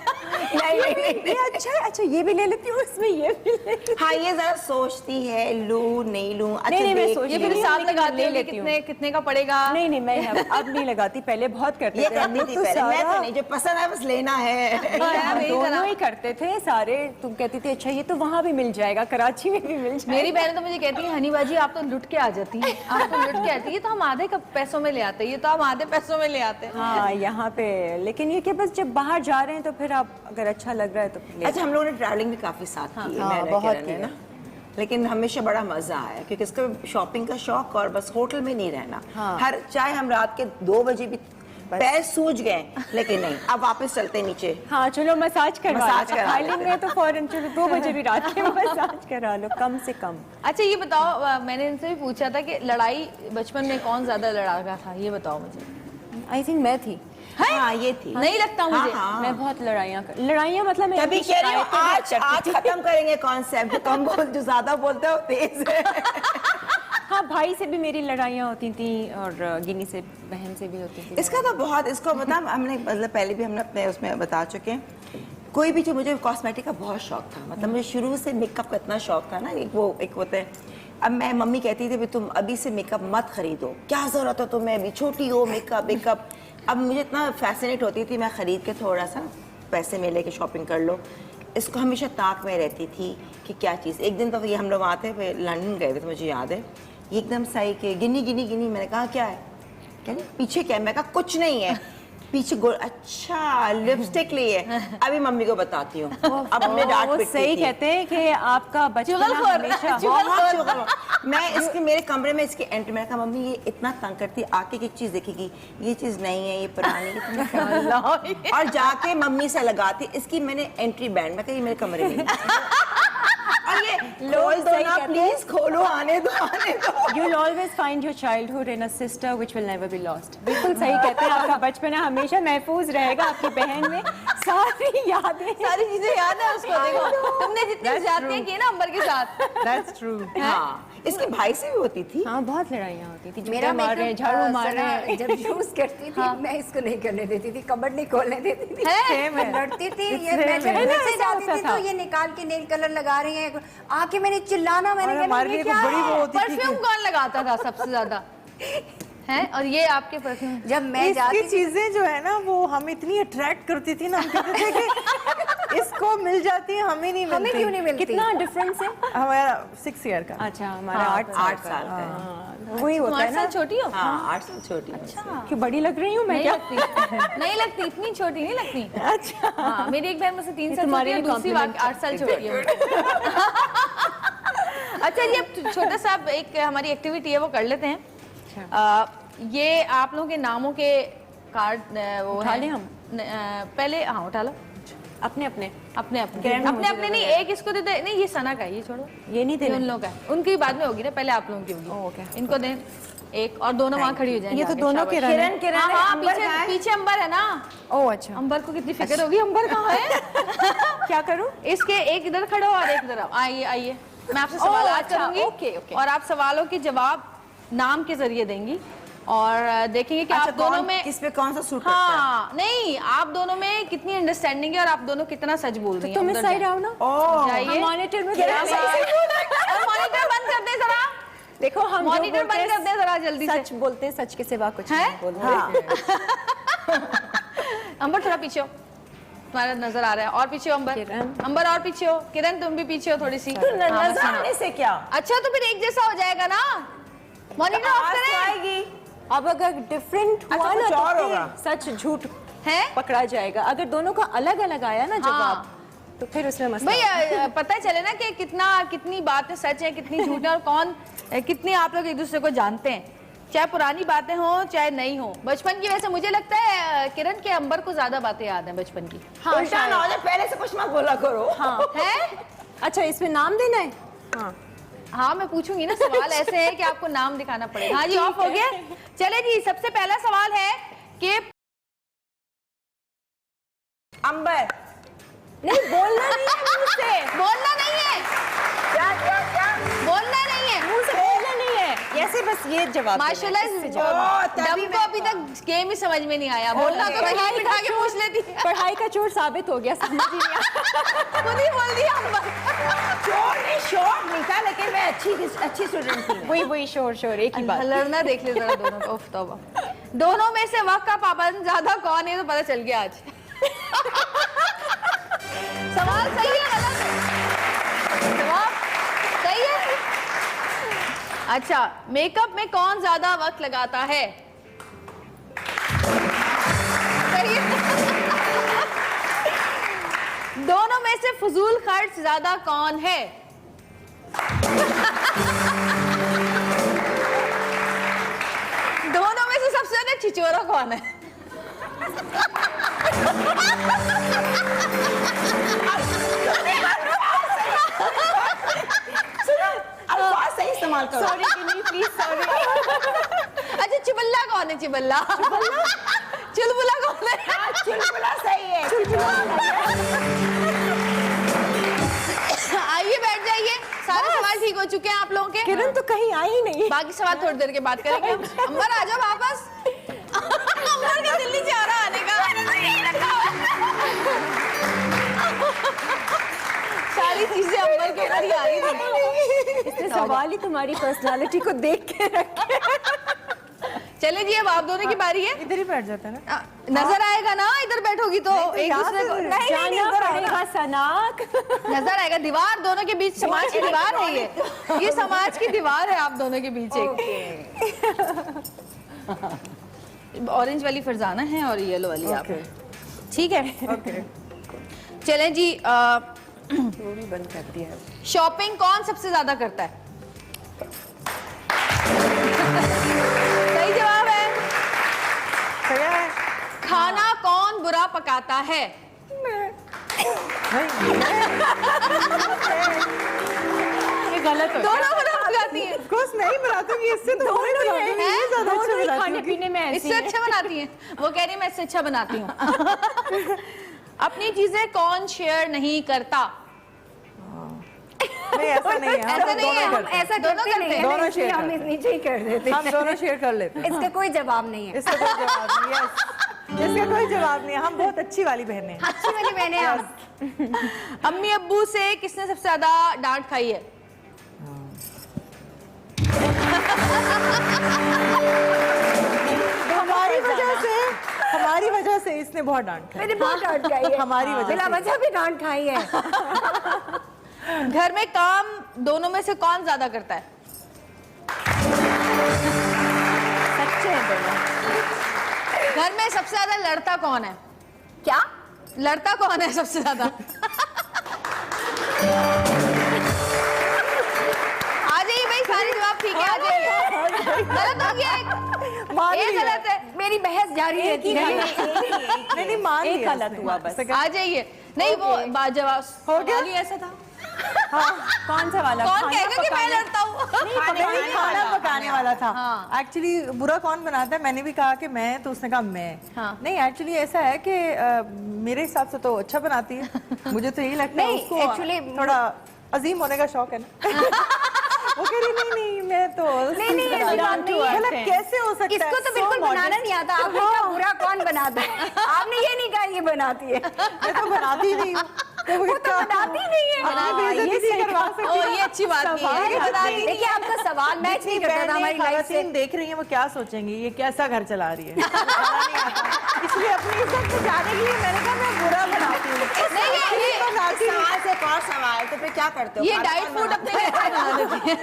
नहीं, ये अच्छा ये भी ले लेती हूँ, उसमें ये भी ले लेती हूँ। हाँ, ये जरा सोचती है लूं नहीं लूं। अच्छा, नहीं, मैं देख सोच ये रही फिर हूँ, साथ लेकिन लगाते ले हैं लेती हूँ। कितने का पड़ेगा? नहीं, मैं अब नहीं लगाती, पहले बहुत करते ये थे। करती हम लोग थी तो पहले, मैं तो सारा- नहीं, जो पसंद है बस लेना है। हम मेरी दोनों तरह। ही करते थे सारे। तुम कहती थी अच्छा ये तो वहाँ भी मिल जाएगा, कराची में भी मिल जाएगा। मेरी बहन तो मुझे कहती है, हनी बाजी आप तो लुट के आ जाती हैं, आप तो लुट के आती है, ये तो हम आधे पैसों में ले आते हैं, ये तो हम आधे पैसों में ले आते हैं। हाँ, यहाँ पे। लेकिन ये कि बस जब बाहर जा रहे हैं तो फिर आप अगर अच्छा लग रहा है तो फिर ले। अच्छा, हम लोगों ने ट्रैवलिंग भी काफी साथ की है, मैंने बहुत किरण ने की ना, लेकिन हमेशा बड़ा मजा आया क्योंकि इसका शॉपिंग का शौक और बस होटल में नहीं रहना। हर चाहे हम रात के 2 बजे भी पैर सूज गए, लेकिन नहीं, अब वापस चलते नीचे। हाँ, चलो मसाज करा लेते में तो फौरन चलो 2 बजे भी रात के मसाज करा लो कम से कम। अच्छा, ये बताओ, मैंने इनसे भी पूछा था कि लड़ाई बचपन में कौन ज्यादा लड़ाका था, ये बताओ मुझे। आई थिंक मैं थी। हाँ, ये थी। नहीं लगता मुझे। हाँ। मैं बहुत लड़ाइयाँ मतलब मैं तभी अपनी कह रही हूँ शिकायतें बहुत आज करती थी। खत्म करेंगे कॉन्सेप्ट। कम बोल, जो ज्यादा बोलते हो तेज है। हाँ, भाई से भी मेरी लड़ाइयाँ होती थी और गिनी से, बहन से भी होती थी। इसका तो बहुत, इसको बता, हमने मतलब पहले भी हमने अपने उसमें बता चुके हैं। कोई भी जो, मुझे कॉस्मेटिक का बहुत शौक था, मतलब मुझे शुरू से मेकअप का इतना शौक था ना, एक होते हैं। अब मैं, मम्मी कहती थी तुम अभी से मेकअप मत खरीदो, क्या जरूरत है तुम्हें, अभी छोटी हो, मेकअप। अब मुझे इतना फैसिनेट होती थी, मैं खरीद के थोड़ा सा पैसे में लेके शॉपिंग कर लो। इसको हमेशा ताक में रहती थी कि क्या चीज़। एक दिन तो ये हम लोग वहाँ थे, लंदन गए थे, तो मुझे याद है, ये एकदम सही के गिनी। मैंने कहा क्या है, क्या नहीं, पीछे क्या है? मैं कहा कुछ नहीं है, पीछे गोल। अच्छा, लिपस्टिक ली है, अभी मम्मी को बताती हूँ। अब हमने डांट वो पिटती सही थी। कहते हैं कि आपका बचपन हमेशा बहुत चुगल। मैं इसके, मेरे कमरे में इसकी एंट्री, मैंने कहा मम्मी ये इतना तंग करती है, आके एक चीज देखेगी, ये चीज नहीं है, ये पुरानी है। और जाके मम्मी से लगाती, इसकी मैंने एंट्री बैंड, मैं कही मेरे कमरे में। और ये खोल दो ना प्लीज, खोलो, आने दो। You'll always find your childhood in a sister which will never be lost. बिल्कुल सही कहते हैं, आपका बचपन हमेशा महफूज रहेगा आपकी बहन में, सारी यादें। सारी चीजें याद है उसको। देखो, तुमने जितनी ज्यादतियां की ना अंबर के साथ। That's true. हाँ, इसके भाई से भी होती थी। हाँ, बहुत लड़ाइयाँ होती थी। मेरा जूते मार रहे हैं, झाड़ू मार रहे हैं। जब यूज करती थी, मैं इसको नहीं करने देती थी, कबर्ड नहीं खोलने देती थी। Same है। लड़ती थी ये, Same मैं जब है। घर से ऐसा जाती होता थी था। तो ये निकाल के नेल कलर लगा रही है, आके मैंने चिल्लाना, मैंने और कहा हमारे ये लिए क्या तो बड़ी है? वो होती थी परफ्यूम कौन लगाता था सबसे ज्यादा? हैं? और ये आपके परफ्यूम? जब मैं जाती इसकी थी चीजें जो है ना वो हम इतनी अट्रैक्ट करती थी ना, हम कहते थे कि इसको मिल जाती है, हमें नहीं हमें मिलती। क्यों नहीं मिलती? कितना डिफरेंस है? हमारा 6 ईयर का। अच्छा, हमारा 8 साल का है। वही होता है 8 ना। साल छोटी हो? हाँ, 8 साल छोटी। अच्छा, क्यों बड़ी लग रही हूँ मैं नहीं क्या? लगती, नहीं लगती, इतनी छोटी नहीं लगती। अच्छा, हाँ, मेरी एक बहन मुझसे 3 साल तुम्हारे छोटी है, लिए दूसरी compliment 8 साल छोटी है। अच्छा, ये अब छोटा सा एक हमारी एक्टिविटी है, वो कर लेते हैं। ये आप लोगों के नामों के कार्ड वो उठा हैं। लें हम? पहले हाँ उठा लो, अपने अपने अपने अपने किरण, अपने मुझे अपने नहीं, एक इसको दे दे, नहीं ये सना का है, ये छोड़ो, ये नहीं ये देना। उन लोगों का है, उनकी बाद में होगी ना, पहले आप लोगों की होगी। ओके। इनको दें एक, और दोनों वहाँ खड़ी हो जाएंगे। ये तो आगे, दोनों शाबाश। किरण है। किरण, हाँ हाँ, अंबर पीछे कहाँ है? पीछे अंबर है ना। ओह अच्छा, अंबर को कितनी फिक्र होगी, अंबर कहाँ है? क्या करूँ? इसके एक इधर खड़ा हो और एक इधर आओ। आइए आइए, मैं आपसे सवाल अच्छा, करूंगी ओके, ओके। और आप सवालों के जवाब नाम के जरिए देंगी और देखेंगे कि अच्छा, आप दोनों में किस पे कौन सा सूट करता है? हाँ नहीं आप दोनों में कितनी अंडरस्टैंडिंग है और आप दोनों कितना सच बोल रही हैं। तुम इस अंदर साइड जाइए। आओ ना, ओह, जाइए मॉनिटर में क्या देखो। बात? और मॉनिटर बंद कर दे जरा। देखो हम जो मॉनिटर बोलते बंद कर दे जरा जल्दी से। सच बोलते हैं, सच के सिवा कुछ हैं? नहीं बोलते। अंबर थोड़ा पीछे हो, तुम्हारा नजर आ रहा है। और पीछे हो अंबर। किरण। अंबर और पीछे हो। किरण तुम भी पीछे हो थोड़ी सी। तो हाँ, बस नजर हाँ। आने से क्या? अच्छा तो फिर एक जैसा हो जाएगा ना। मॉनिटर ऑफ आवाज तो करें। आएगी। अब अगर डिफरेंट हुआ अच्छा, ना कुछ और तो होगा। फिर सच झूठ है पकड़ा जाएगा। अगर दोनों का अलग अलग आया ना जवाब, तो फिर उसमें मसला भाई पता चले ना कि कितनी बातें सच है कितनी झूठ है और कौन कितनी आप लोग एक दूसरे को जानते हैं, चाहे पुरानी बातें हो चाहे नहीं हो। बचपन की वैसे मुझे लगता है किरण के अंबर को ज्यादा बातें याद हैं बचपन की। हाँ, उल्टा ना हो जाए, पहले से कुछ मत बोला करो। हाँ है अच्छा, इसमें नाम देना है। हाँ हाँ मैं पूछूंगी ना, सवाल ऐसे है कि आपको नाम दिखाना पड़ेगा। हाँ जी ऑफ हो गया। चले जी सबसे पहला सवाल है कि अंबर, नहीं बोलना नहीं है मुंह से, बोलना नहीं है, क्या क्या क्या? बोलना नहीं है। मुंह से बोलना नहीं है, ऐसे बस ये जवाब देना है, माशाल्लाह इससे इस जवाब। डम को अभी तक गेम ही समझ में नहीं आया। बोलना तो पढ़ाई कहीं बिठा के का पूछ लेती है। पढ़ाई का चोर साबित हो गया, समझ ही नहीं आया। खुद ही बोल दिया अंबर। शोर नहीं, शोर नहीं था, लेकिन मैं अच्छी स्टूडेंट थी। वही शोर एक ही बात। लड़ना देख ले जरा दोनों को। उफ तौबा। दोनों में से वक्त का पाबंद ज्यादा कौन है तो पता चल गया आज। सवाल सही है गलत है? जवाब सही है। अच्छा मेकअप में कौन ज्यादा वक्त लगाता है? सही है। दोनों में से फजूल खर्च ज्यादा कौन है? दोनों में से सबसे ज्यादा छिचोरा कौन है? अल्फाज सही इस्तेमाल करो। Sorry Kinni, please sorry. अच्छा चिबल्ला कौन है? चिबल्ला चुलबुला कौन है? चुलबुला सही है। आइए बैठ जाइए। सारे सवाल ठीक हो चुके हैं आप लोगों के। किरण तो कहीं आई ही नहीं। बाकी सवाल थोड़ी देर के बाद करेंगे। अंबर आ जाओ वापस। अंबर का दिल्ली जा रहा आने का। सारी चीजें अंबर के ऊपर ही आ रही थी। इसने सवाल ही तुम्हारी पर्सनालिटी को देख के रखे। चले जी अब आप दोनों की बारी है। इधर ही बैठ जाता है ना। नजर आएगा ना इधर बैठोगी तो एक दूसरे को जाना पड़ेगा सनाक। नजर आएगा। दीवार दोनों के बीच समाज की दीवार है ये समाज की दीवार है आप दोनों के बीच एक। ऑरेंज वाली फरजाना है और येलो वाली आप। ठीक है चलें जी। भी बंद कर दिया है। शॉपिंग कौन सबसे ज्यादा करता है? सही जवाब है। खाना कौन बुरा पकाता है? ये गलत हो दोनों बुरा पकाती है। कोर्स मैं ही बनाती हूँ, इससे तो मैं ही बनाती हूँ, हैं? ये ज्यादा अच्छा दोनों ही बनाती खाने हूँ। पीने में ऐसी इससे अच्छा बनाती हैं। वो कह रही है मैं इससे अच्छा बनाती हूँ। अपनी चीजें कौन शेयर नहीं करता? नहीं ऐसा नहीं है, हम ऐसा नहीं है, दोनों हम करते हैं। ऐसा दोनों करते नहीं करते है हैं। ना, दोनों इसलिए share हम करते नीचे ही कर देते हम दोनों शेयर कर लेते हैं। इसका कोई जवाब नहीं है। इसका कोई जवाब नहीं है। इसका कोई जवाब नहीं है। हम बहुत अच्छी वाली बहनें हैं। अच्छी वाली बहनें हैं हम। अम्मी अब्बू से किसने सबसे ज्यादा डांट खाई है? हमारी वजह से इसने बहुत डांट खाई। मैंने बहुत डांट खाई है। हमारी वजह बिला से। वजह भी डांट खाई है। घर में काम दोनों में से कौन ज्यादा करता है? सच्चे हैं दोनों। घर में सबसे ज्यादा लड़ता कौन है? क्या? लड़ता कौन है सबसे ज्यादा? आ जाइए भाई सारे जवाब ठीक है। आ जाइए। गलत हो गया मान ये लिया। गलत है। मेरी बहस जारी रहती है। नहीं मान एक लिया गलत इसने। हुआ बस। आ जाइए। नहीं वो बाजवाब हो गया? सवाल ही ऐसा था। कौन सा वाला? कौन खाना कहेगा कि मैं पकाने- लड़ता हूँ? नहीं, खाना पकाने वाला था। हाँ। एक्चुअली बुरा कौन बनाता है, मैंने भी कहा कि मैं, तो उसने कहा मैं। हाँ। नहीं एक्चुअली ऐसा है कि मेरे हिसाब से तो अच्छा बनाती है। मुझे तो यही लगता है नहीं, उसको actually थोड़ा अजीम होने का शौक है ना। वो कह रही नहीं मैं तो नहीं, ऐसी बात नहीं है। मतलब कैसे हो सकता है? इसको तो बिल्कुल बनाना नहीं आता। आपने कहा बुरा कौन बनाता है, आपने ये नहीं कहा ये बनाती है। मैं तो बनाती नहीं हूँ। वो तो बनाती नहीं है। ये सही करवा सकती ओ, ये अच्छी बात नहीं है। देखिए आपका सवाल मैच नहीं करता था हमारी लाइफ से। देख रही है वो क्या सोचेंगी, ये कैसा घर चला रही है। इसलिए अपनी इज्जत बचाने के लिए मैंने कहा मैं बुरा बनाती हूँ। सवाल से एक और सवाल, तो फिर क्या करते हो? ये डाइट फूड अपने लिए बना लेती है।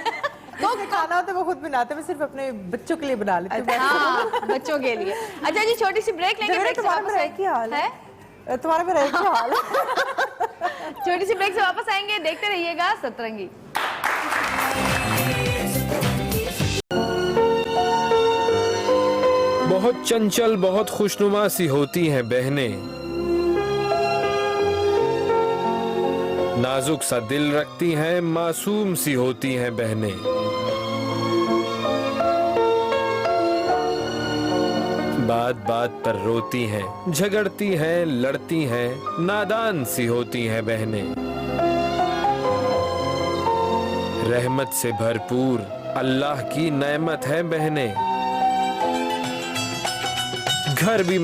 तो खाना होता है वो खुद बनाते, मैं सिर्फ अपने बच्चों के लिए बना लेती हूँ। हाँ, बच्चों के लिए। अच्छा जी, छोटी सी ब्रेक लेंगे। ब्रेक से वापस तुम्हारा क्या हाल है? तुम्हारा मेरा एक ही हाल है। छोटी सी ब्रेक से वापस आएंगे, देखते रहिएगा सतरंगी। बहुत चंचल, बहुत खुशनुमा सी होती हैं बहनें, नाजुक सा दिल रखती हैं, मासूम सी होती हैं बहनें। बात बात पर रोती हैं, झगड़ती हैं, लड़ती हैं, नादान सी होती हैं बहनें। रहमत से भरपूर अल्लाह की नेमत है बहनें। घर भी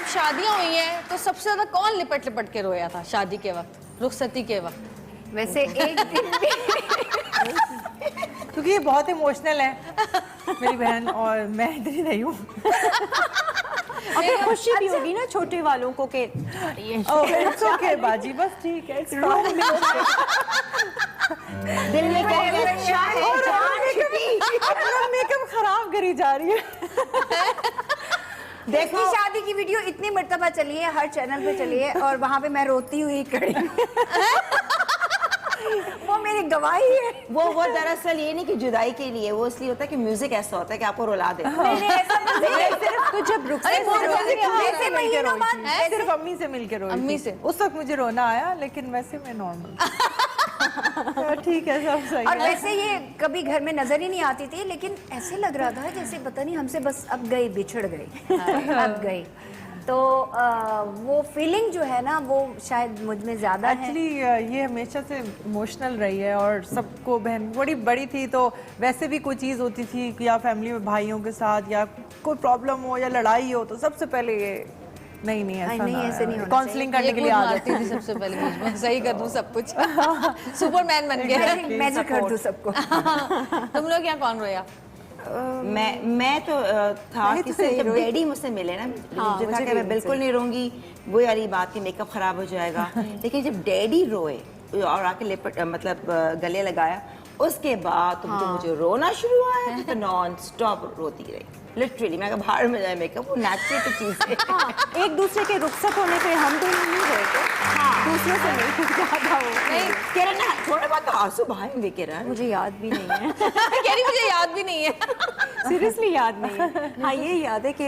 शादियां हुई हैं तो सबसे ज्यादा कौन लिपट लिपट के रोया था शादी के वक्त, रुखसती के वक्त? वैसे एक दिन भी क्योंकि ये बहुत इमोशनल है मेरी बहन, और मैं इतनी नहीं हूँ। और फिर खुशी भी होगी ना छोटे वालों को के ओके बाजी, बस ठीक है। दिल में कहोगे अच्छा है, जान छुट्टी। अपना मेकअप खराब करी जा रही है। देखो शादी की वीडियो इतनी मर्तबा चली है, हर चैनल पे चली है, और वहाँ पे मैं रोती हुई खड़ी वो मेरी गवाही है। वो दरअसल ये नहीं कि जुदाई के लिए, वो इसलिए होता है कि म्यूजिक ऐसा होता है कि आपको रुला देता है। नहीं ऐसा सिर्फ तो जब सिर्फ अम्मी से मिलकर रोई, अम्मी से उस वक्त मुझे रोना आया, लेकिन वैसे मैं नॉर्मल। ठीक है, सब सही। और वैसे ये कभी घर में नजर ही नहीं आती थी, लेकिन ऐसे लग रहा था जैसे पता नहीं हमसे बस अब गई, बिछड़ गई, अब गई। तो वो फीलिंग जो है ना वो शायद मुझ में ज्यादा है। एक्चुअली ये हमेशा से इमोशनल रही है, और सबको बहन बड़ी बड़ी थी तो वैसे भी कोई चीज़ होती थी या फैमिली में भाइयों के साथ या कोई प्रॉब्लम हो या लड़ाई हो तो सबसे पहले ये नहीं ऐसा नहीं, ऐसे नहीं होना काउंसलिंग करने के लिए आ जाती थी सबसे पहले बीच में, सही कर दूं सब कुछ। सुपरमैन बन गया, मैजिक कर दूं सबको। तुम लोग यहाँ कौन रोया? मैं तो था कि जब डैडी मुझसे मिले ना, मुझे था कि मैं बिल्कुल नहीं रोऊंगी, वो वाली बात की मेकअप खराब हो जाएगा। लेकिन जब डैडी रोए और आके लिपट मतलब गले लगाया, उसके बाद तो मुझे रोना शुरू हुआ है, तो नॉन स्टॉप रोती रही लिटरली। मैं बाहर में जाए मेकअप, वो नेचुरल की चीज है। हाँ, एक दूसरे के रुखसत होने पे हम दोनों नहीं रहे थे, दूसरे से नहीं ज्यादा हो। नहीं किरण, थोड़ा बहुत आंसू बहाएंगे किरण। मुझे याद भी नहीं है। कह रही मुझे याद भी नहीं है। सीरियसली याद नहीं है। हाँ, ये याद है कि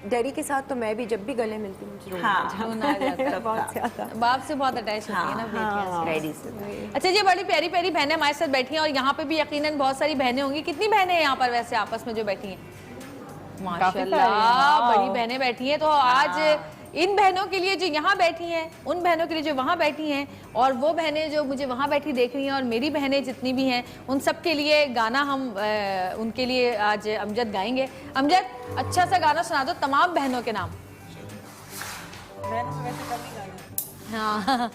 डैडी के साथ तो मैं भी जब भी गले मिलती हूँ मुझे रोना आ जाता है बहुत ज्यादा। बाप से बहुत अटैच होती है ना बेटियां डैडी से। अच्छा जी, बड़ी प्यारी प्यारी बहनें हमारे साथ बैठी हैं, और यहाँ पे भी यकीनन बहुत सारी बहनें होंगी। कितनी बहनें हैं यहाँ पर वैसे आपस में जो बैठी हैं? माशाल्लाह, बड़ी बहनें बैठी हैं। तो आज इन बहनों के लिए जो यहाँ बैठी हैं, उन बहनों के लिए जो वहाँ बैठी हैं, और वो बहनें जो मुझे वहाँ बैठी देख रही हैं, और मेरी बहनें जितनी भी हैं, उन सब के लिए गाना हम उनके लिए आज अमजद गाएंगे। अमजद, अच्छा सा गाना सुना दो तमाम बहनों के नाम। हाँ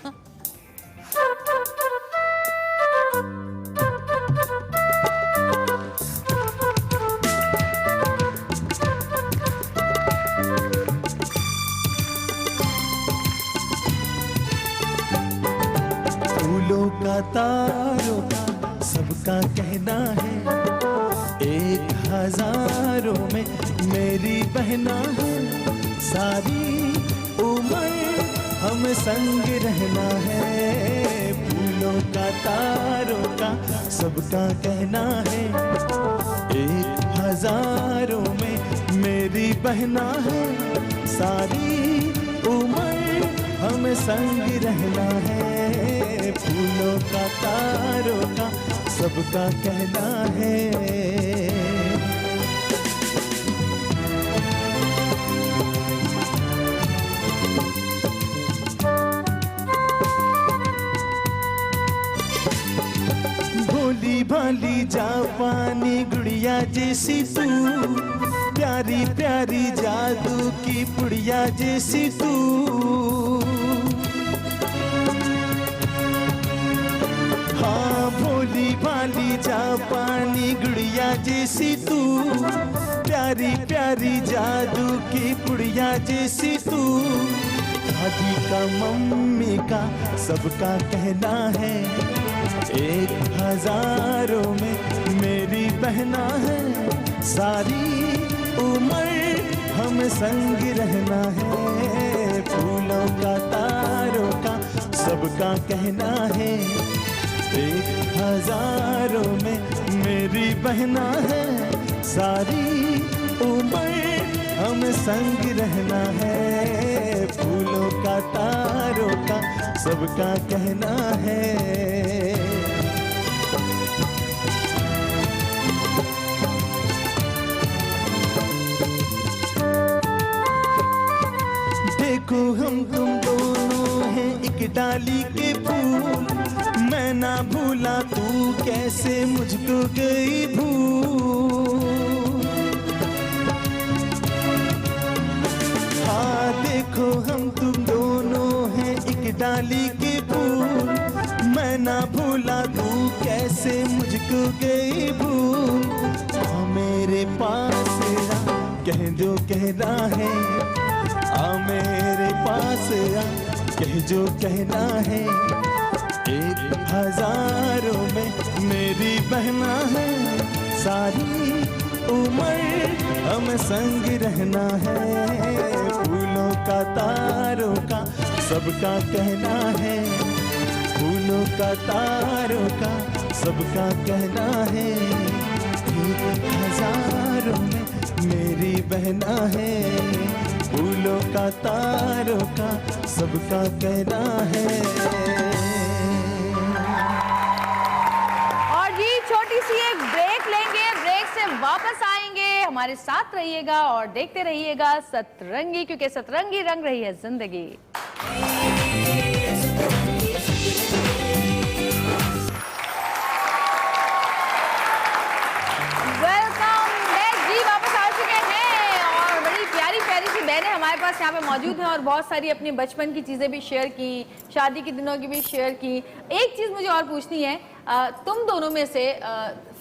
फूलों का तारों का सबका कहना है, एक हजारों में मेरी बहना है, सारी उम्र हम संग रहना है। फूलों का तारों का सबका कहना है, 1000 में मेरी बहना है, सारी उम्र हम संग रहना है। फूलों का तारों का सबका कहना है। भोली भाली जापानी गुड़िया जैसी तू, प्यारी प्यारी जादू की पुड़िया जैसी तू। हाँ भोली भाली जापानी गुड़िया जैसी तू, प्यारी प्यारी जादू की पुड़िया जैसी तू। दादी का मम्मी का सबका कहना है, 1000 में मेरी बहना है, सारी उम्र हम संग रहना है। फूलों का तारों का सबका कहना है, 1000 में मेरी बहना है, सारी उम्र हम संग रहना है। फूलों का तारों का सबका कहना है। देखो हम तुम दोनों हैं एक डाली के फूल, मैं ना भूला तू कैसे मुझको गई भूल। हाँ देखो हम तुम दोनों हैं एक डाली के फूल, मैं ना भूला तू कैसे मुझको गई भूल। हाँ मेरे पास आ कह जो कहना है, आ मेरे पास आ कह जो कहना है। 1000 में मेरी बहना है, सारी उम्र हम संग रहना है। फूलों का तारों का सबका कहना है, फूलों का तारों का सबका कहना है। 1000 में मेरी बहना है, फूलों का तारों का सबका कहना है। और जी छोटी सी एक ब्रेक लेंगे, ब्रेक से वापस आएंगे। हमारे साथ रहिएगा और देखते रहिएगा सतरंगी, क्योंकि सतरंगी रंग रही है जिंदगी। बहनें हमारे पास यहाँ पे मौजूद हैं और बहुत सारी अपनी बचपन की चीज़ें भी शेयर की, शादी के दिनों की भी शेयर की। एक चीज़ मुझे और पूछनी है, तुम दोनों में से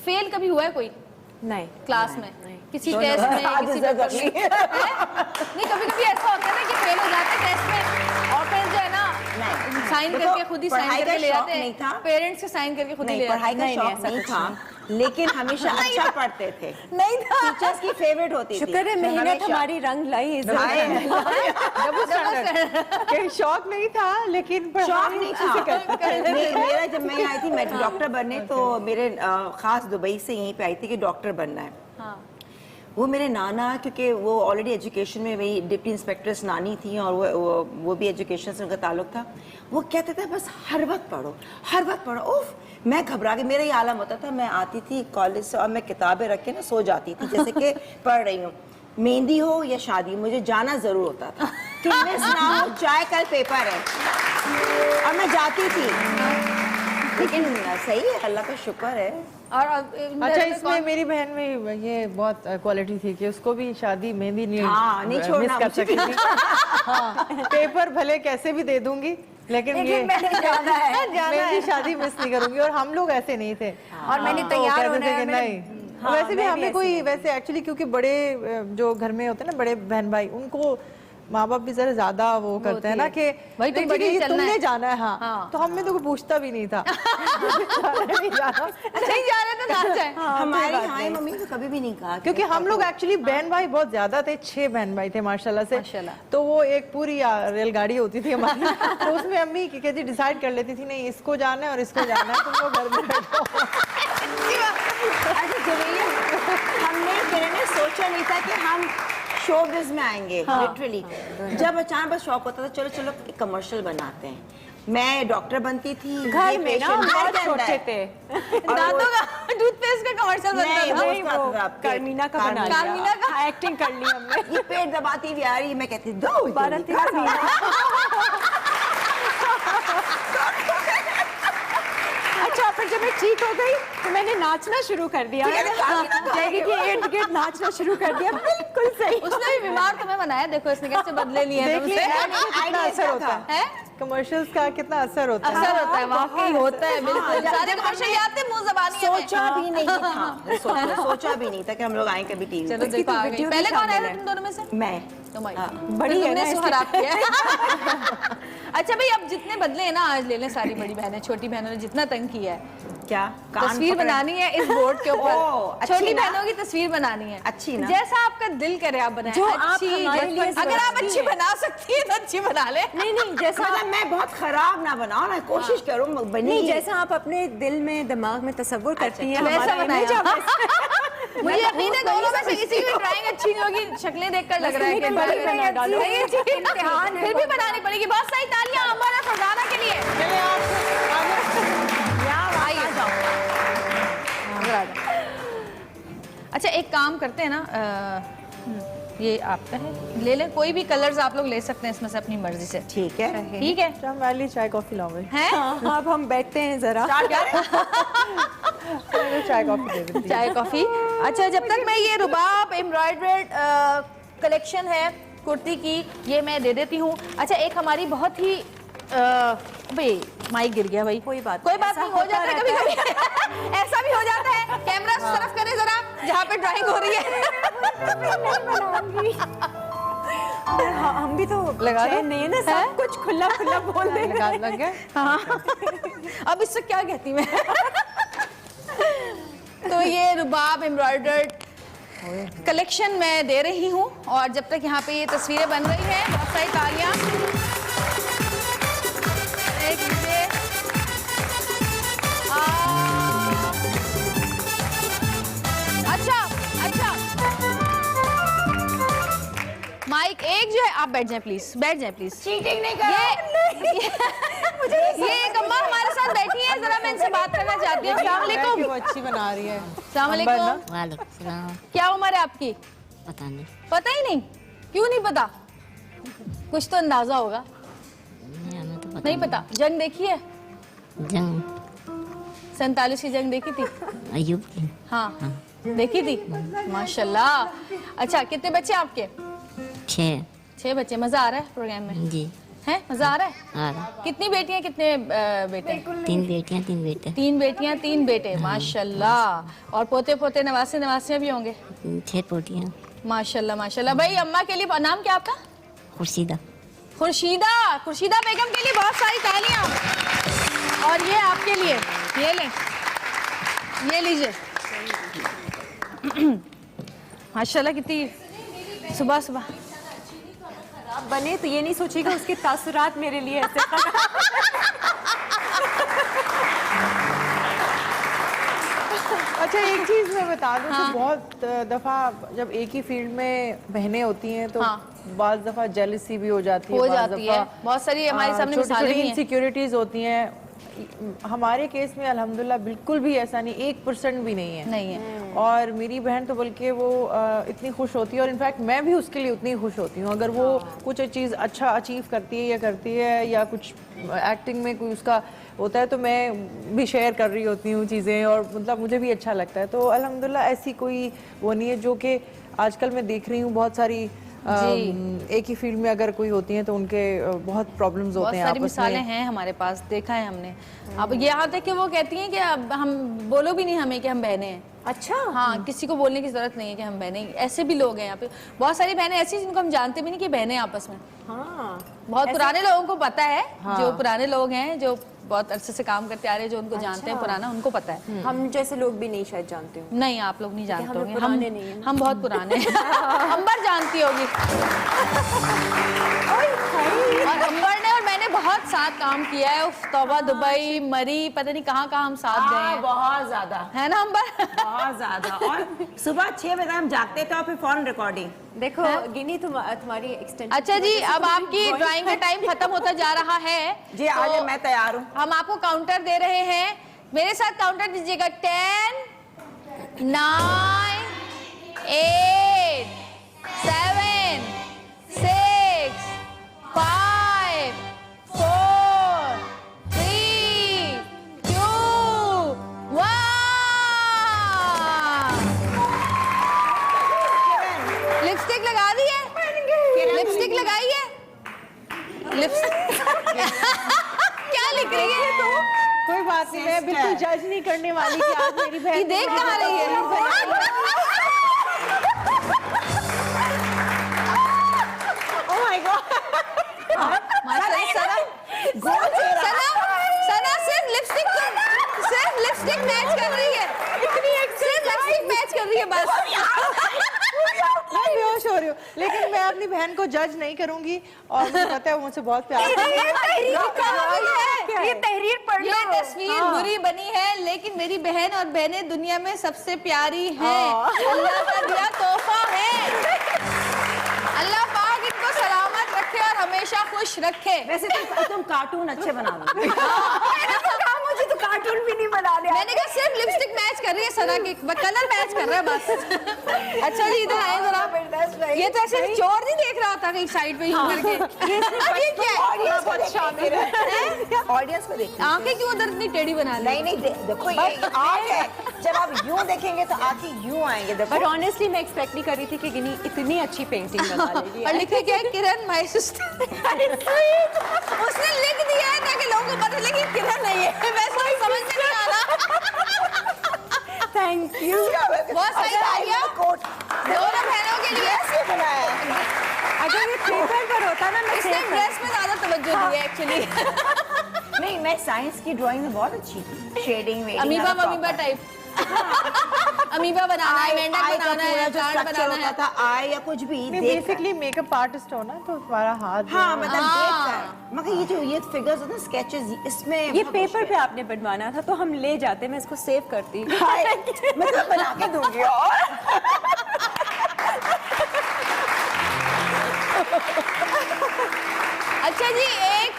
फेल कभी हुआ है कोई? नहीं क्लास में नहीं। किसी टेस्ट में किसी पेपर में नहीं? कभी-कभी ऐसा होता है ना कि फेल हो जाते हैं टेस्ट में और फिर जो है ना साइन करके खुद ही साइन करके ले जाते हैं, पेरेंट्स से साइन करके खुद ही ले जाते हैं। पढ़ाई का शौक नहीं था, लेकिन हमेशा अच्छा पढ़ते थे। नहीं था, टीचर्स की फेवरेट होती थी। शुक्र है मेहनत हमारी रंग लाई। शौक नहीं था लेकिन शौक नहीं था। मेरा जब मैं आई थी मैं डॉक्टर बनने, तो मेरे खास दुबई से यहीं पे आई थी कि डॉक्टर बनना है। हाँ। वो मेरे नाना, क्योंकि वो ऑलरेडी एजुकेशन में मेरी डिप्टी इंस्पेक्टर्स नानी थी और वो भी एजुकेशन से उनका ताल्लुक था। वो कहते थे बस हर वक्त पढ़ो, हर वक्त पढ़ो। उफ, मैं घबरा के, मेरा ये आलम होता था, मैं आती थी कॉलेज से और मैं किताबें रख के ना सो जाती थी, जैसे कि पढ़ रही हूँ। मेहंदी हो या शादी, मुझे जाना जरूर होता था कि मिस ना हो, चाहे कल पेपर है, और मैं जाती थी। लेकिन सही है, अल्लाह का शुक्र है। और अच्छा, इसमें मेरी बहन में ये बहुत क्वालिटी थी कि उसको भी शादी मेहंदी नहीं छोड़ना कर सकती थी। हाँ, पेपर भले कैसे भी दे दूंगी, लेकिन ये मेहंदी शादी मिस नहीं करूंगी। और हम लोग ऐसे नहीं थे, और मैंने तैयार होना है नहीं। वैसे भी हमें कोई वैसे एक्चुअली, क्योंकि बड़े जो घर में होते हैं ना बड़े बहन भाई, उनको माँ बाप भी जरा ज्यादा वो करते हैं ना कि भाई तुम नहीं, बड़ी ठीक है, चलना तुमने है। जाना है। हाँ, हाँ। तो हमें तो कोई पूछता भी नहीं था। नहीं जाना। नहीं जा रहे तो ना जाए। हमारी हमारी मम्मी ने तो कभी भी नहीं कहा क्योंकि हम लोग एक्चुअली बहन भाई बहुत ज्यादा थे, 6 बहन भाई थे माशाल्लाह से। माशाल्लाह। तो वो एक पूरी रेलगाड़ी होती थी हमारी। तो उसमें अम्मी कहती डिसाइड कर लेती थी, नहीं इसको जाना है और इसको जाना है, तुम लोग घर में बैठो। अच्छा जवेरिया, हमने किरण ने सोचा नहीं था कि हम शोबिज़ में आएंगे लिटरली। जब अचानक बस शौक होता था चलो चलो एक कमर्शियल बनाते हैं। मैं डॉक्टर बनती थी घर में ना बहुत छोटे थे। दांतों का टूथपेस्ट का कमर्शियल बनता नहीं, था। वो नहीं, उसका वो था आपके- कार्मिना का बना लिया। कार्मिना का? हाँ, एक्टिंग कर ली हमने। ये पेट दबाती हुई आ रही, मैं कहती दो 12-13 साल। अच्छा, फिर जब मैं ठीक हो गई तो मैंने नाचना शुरू कर दिया। जैगी के इर्द गिर्द नाचना शुरू कर दिया। बिल्कुल सही। उसने भी बीमार तुम्हें बनाया, देखो इसने कैसे बदले लिए हैं देख ली तुमसे। कितना असर होता है, कमर्शियल्स का कितना असर होता है। असर होता है, वाकई होता है, बिल्कुल। सारे कमर्शियल याद थे, मुंह जबानी है। सोचा भी नहीं था, सोचा भी नहीं था कि हम लोग आए कभी टीवी चलो देखो आ गई। वीडियो पहले भी कौन आया शामिल था है। तुम दोनों में से? मैं बड़ी है ना तुमने इसलिए। खराब किया। अच्छा भाई, अब जितने बदले हैं ना आज ले लें सारी बड़ी बहनें, छोटी बहनों ने जितना तंग किया है। क्या कान तस्वीर पकड़ा- बनानी है इस बोर्ड के ओह, ऊपर, अच्छी छोटी ना? बहनों की तस्वीर बनानी है, अच्छी ना? जैसा आपका दिल करे आप बनाएं। जो आप अच्छी, हमारे लिए अगर आप समझती अच्छी हैं। बना सकती है तो अच्छी बना ले। नहीं नहीं, जैसा मतलब मैं बहुत खराब ना बनाऊं ना, कोशिश करूं बनी। नहीं, जैसा आप अपने दिल में दिमाग में तस्वुर करती हैं, वैसा हमारा बनाया। image आप वैसा- मुझे यकीन है दोनों में से किसी की ड्राइंग अच्छी नहीं होगी, शक्लें देखकर लग रहा है कि बड़ी बना डालो। नहीं, अच्छी इम्तिहान है, फिर भी बनानी पड़ेगी। बहुत सारी तालियां अमर और फरजाना के लिए। आइए, इधर आ जाओ। अच्छा एक काम करते हैं ना, ये आपका है, ले लें कोई भी कलर्स आप लोग ले सकते हैं इसमें से अपनी मर्जी से। ठीक है। ठीक है अच्छा, हमारे लिए चाय कॉफी लाओ भाई। हैं? हाँ, अब हम बैठते हैं जरा। चलो, चाय कॉफी दे देती हूँ। चाय कॉफी। अच्छा जब तक मैं ये रुबाब एम्ब्रॉयडर्ड कलेक्शन है कुर्ती की, ये मैं दे देती हूँ। अच्छा एक हमारी बहुत ही भाई माइक गिर गया भाई, कोई बात नहीं, हो जाता है कभी कभी। ऐसा भी हो जाता है। कैमरा उस तरफ करें जरा जहाँ पे ड्राइंग हो रही है। हाँ, हम भी तो लगा दो। चैन नहीं है ना, सब कुछ खुला खुला बोल दे। लग गया। हाँ अब इससे क्या कहती मैं। तो ये रुबाब एम्ब्रॉयडर्ड कलेक्शन मैं दे रही हूँ, और जब तक यहाँ पे ये तस्वीरें बन रही हैं, बहुत सारी तालियां। एक लीजिए। अच्छा अच्छा माइक एक जो है, आप बैठ जाएं प्लीज, बैठ जाएं प्लीज। चीटिंग नहीं कर। ये एक अम्मा हमारे साथ बैठी है, जरा मैं इनसे बात करना चाहती हूँ। अस्सलाम वालेकुम। वो अच्छी बना रही है। अस्सलाम वालेकुम। वालेकुम सलाम। क्या उम्र है आपकी? पता नहीं, पता ही नहीं? क्यों नहीं पता? कुछ तो अंदाजा होगा। हमें तो पता नहीं पता। जंग देखी है? जंग 47 की जंग देखी थी? अयूब की। हाँ देखी थी, माशाल्लाह। अच्छा कितने बच्चे आपके? 6 बच्चे। मजा आ रहा है प्रोग्राम में? जी है मजा आ रहा है? आ रहा। कितनी बेटियां कितने बेटे? 3 बेटियां 3 बेटे। 3 बेटियां 3 बेटे, माशाल्लाह। और पोते पोते नवासे नवासियां भी होंगे? 6 पोतियां। माशाल्लाह माशाल्लाह। भाई अम्मा के लिए नाम क्या आपका? खुर्शीदा। खुर्शीदा। खुर्शीदा बेगम के लिए बहुत सारी तालियां। और ये आपके लिए, ये लें, ये लीजिए। माशाल्लाह कितनी सुबह सुबह बने तो ये नहीं सोचेगा उसके तासुरात मेरे लिए ऐसे। अच्छा एक चीज मैं बता दूं कि बहुत दफा जब एक ही फील्ड में बहनें होती हैं तो बाज़ दफा जेलसी भी हो जाती है, हो बाज़ जाती है। दफा बहुत सारी हमारे सामने मिसालें भी हैं। इनसिक्योरिटीज होती हैं। हमारे केस में अल्हम्दुलिल्लाह बिल्कुल भी ऐसा नहीं, 1% भी नहीं है। नहीं है। और मेरी बहन तो बल्कि वो इतनी खुश होती है, और इनफैक्ट मैं भी उसके लिए उतनी खुश होती हूँ अगर वो कुछ चीज़ अच्छा अचीव करती है या कुछ एक्टिंग में कोई उसका होता है तो मैं भी शेयर कर रही होती हूँ चीज़ें, और मतलब मुझे भी अच्छा लगता है। तो अल्हम्दुलिल्लाह ऐसी कोई वो नहीं है। जो कि आजकल मैं देख रही हूँ बहुत सारी एक ही फील्ड में अगर कोई होती हैं तो उनके बहुत प्रॉब्लम्स बहुत होते हैं सारी आपस मिसालें में। हैं हमारे पास, देखा है हमने। अब यहाँ तक कि वो कहती हैं कि अब हम बोलो भी नहीं हमें कि हम बहनें हैं। अच्छा, हाँ, किसी को बोलने की जरूरत नहीं है कि हम बहनें हैं। ऐसे भी लोग हैं यहाँ पे, बहुत सारी बहनें ऐसी जिनको हम जानते भी नहीं कि बहनें हैं आपस में। हाँ, बहुत पुराने लोगों को पता है, जो पुराने लोग हैं जो बहुत अरसे से काम करते आ रहे हैं, जो उनको जानते हैं पुराना, उनको पता है। हम जैसे लोग भी नहीं शायद जानते हो। नहीं, आप लोग नहीं जानते हम लोग होंगे, पुराने नहीं हैं। हम बहुत पुराने हैं। अंबर जानती होगी। और अंबर ने और मैंने बहुत साथ काम किया है। उफ, तौबा, दुबई, मरी, पता नहीं कहाँ कहाँ हम साथ गए हैं। बहुत ज्यादा, है ना अंबर? बहुत ज्यादा। और सुबह 6 बजे हम जागते थे और फिर फौरन रिकॉर्डिंग। देखो गिनी, तुम्हारी एक्सटेंशन। अच्छा जी, अब आपकी ड्राइंग का टाइम खत्म होता जा रहा है जी, आ जाए, मैं तैयार हूँ। हम आपको काउंटर दे रहे हैं, मेरे साथ काउंटर दीजिएगा। 10, 9, 8, 7, 6, 5, 4, 3, 2, 1। लिपस्टिक लगा दी है? लिपस्टिक लगाई है? क्या लिख रही है तू? कोई बात नहीं, मैं बिल्कुल जज नहीं करने वाली कि आज मेरी ये बहन देख कहाँ रही है? ओह माय गॉड, सना सिर्फ लिपस्टिक मैच कर रही है, सिर्फ लिपस्टिक मैच कर रही है बस। मैं बेहोश हो रही हूँ, लेकिन मैं अपनी बहन को जज नहीं करूंगी और मुझे पता है वो मुझसे बहुत प्यार करती है। ये तहरीर पढ़ लो। ये तस्वीर बुरी बनी है, लेकिन मेरी बहन और बहनें दुनिया में सबसे प्यारी हैं। अल्लाह का दिया तोहफा है। अल्लाह पाक इनको सलामत रखे और हमेशा खुश रखे। वैसे तुम कार्टून अच्छे बना दो। मुझे तो कार्टून भी नहीं बना रहे। मैंने कहा सिर्फ लिपस्टिक मैच कर रही है सना के, कलर मैच कर रहा है बस। अच्छा जी, इधर आए जरा। ये तो ऐसे चोर नहीं देख रहा था कहीं साइड पे यूं करके। ये क्या है? ऑडियंस को देखिए, आंखें क्यों उधर इतनी टेढ़ी बना ली? नहीं देखो ये आर्ट है। जब आप यूं देखेंगे तो आंखें यूं आएंगे। देखो, बट ऑनेस्टली मैं एक्सपेक्ट नहीं कर रही थी कि गिनी इतनी अच्छी पेंटिंग बना लेगी। और लिखे क्या है? किरण माय सिस्टर। उसने लिख दिया है ताकि लोगों को पता लगे किरण नहीं है, वैसे ही समझ में नहीं आ रहा। Thank you. बहुत सही आइडिया, कोट दोनों बहनों के लिए। कैसे बनाया है? अगर ये पेपर पर होता ना, मैं इसने ड्रेस में ज्यादा तवज्जो दी है एक्चुअली। नहीं, मैं साइंस की ड्राइंग में बहुत अच्छी थी, शेडिंग में। Amoeba type. अमीबा बनाना है, मेंढक बनाना है, प्लांट बनाना है। था आई या कुछ भी नहीं, बेसिकली मेकअप आर्टिस्ट हो ना, तो तुम्हारा हाथ जो हाँ, है- मतलब देखकर। मगर ये जो ये फिगर्स होते हैं, स्केचेस, इसमें ये बहुत पेपर पे आपने बनवाना था तो हम ले जाते, मैं इसको सेव करती। मैं तो बना के दूंगी। और अच्छा जी, एक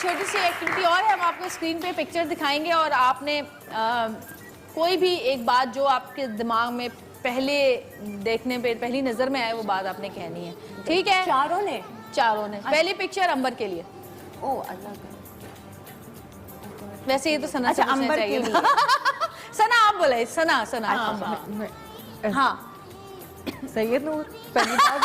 छोटी सी एक्टिविटी और है, हम आपको स्क्रीन पे पिक्चर दिखाएंगे और आपने कोई भी एक बात जो आपके दिमाग में पहले देखने पे पहली नजर में आए वो बात आपने कहनी है, ठीक है? चारों ने पहली पिक्चर अंबर के लिए। ओ अल्लाह का। वैसे ये तो सना अच्छा, से पूछना अंबर के चाहिए लिए। था। सना आप बोले, सना हाँ। सैयद नूर, पहली बात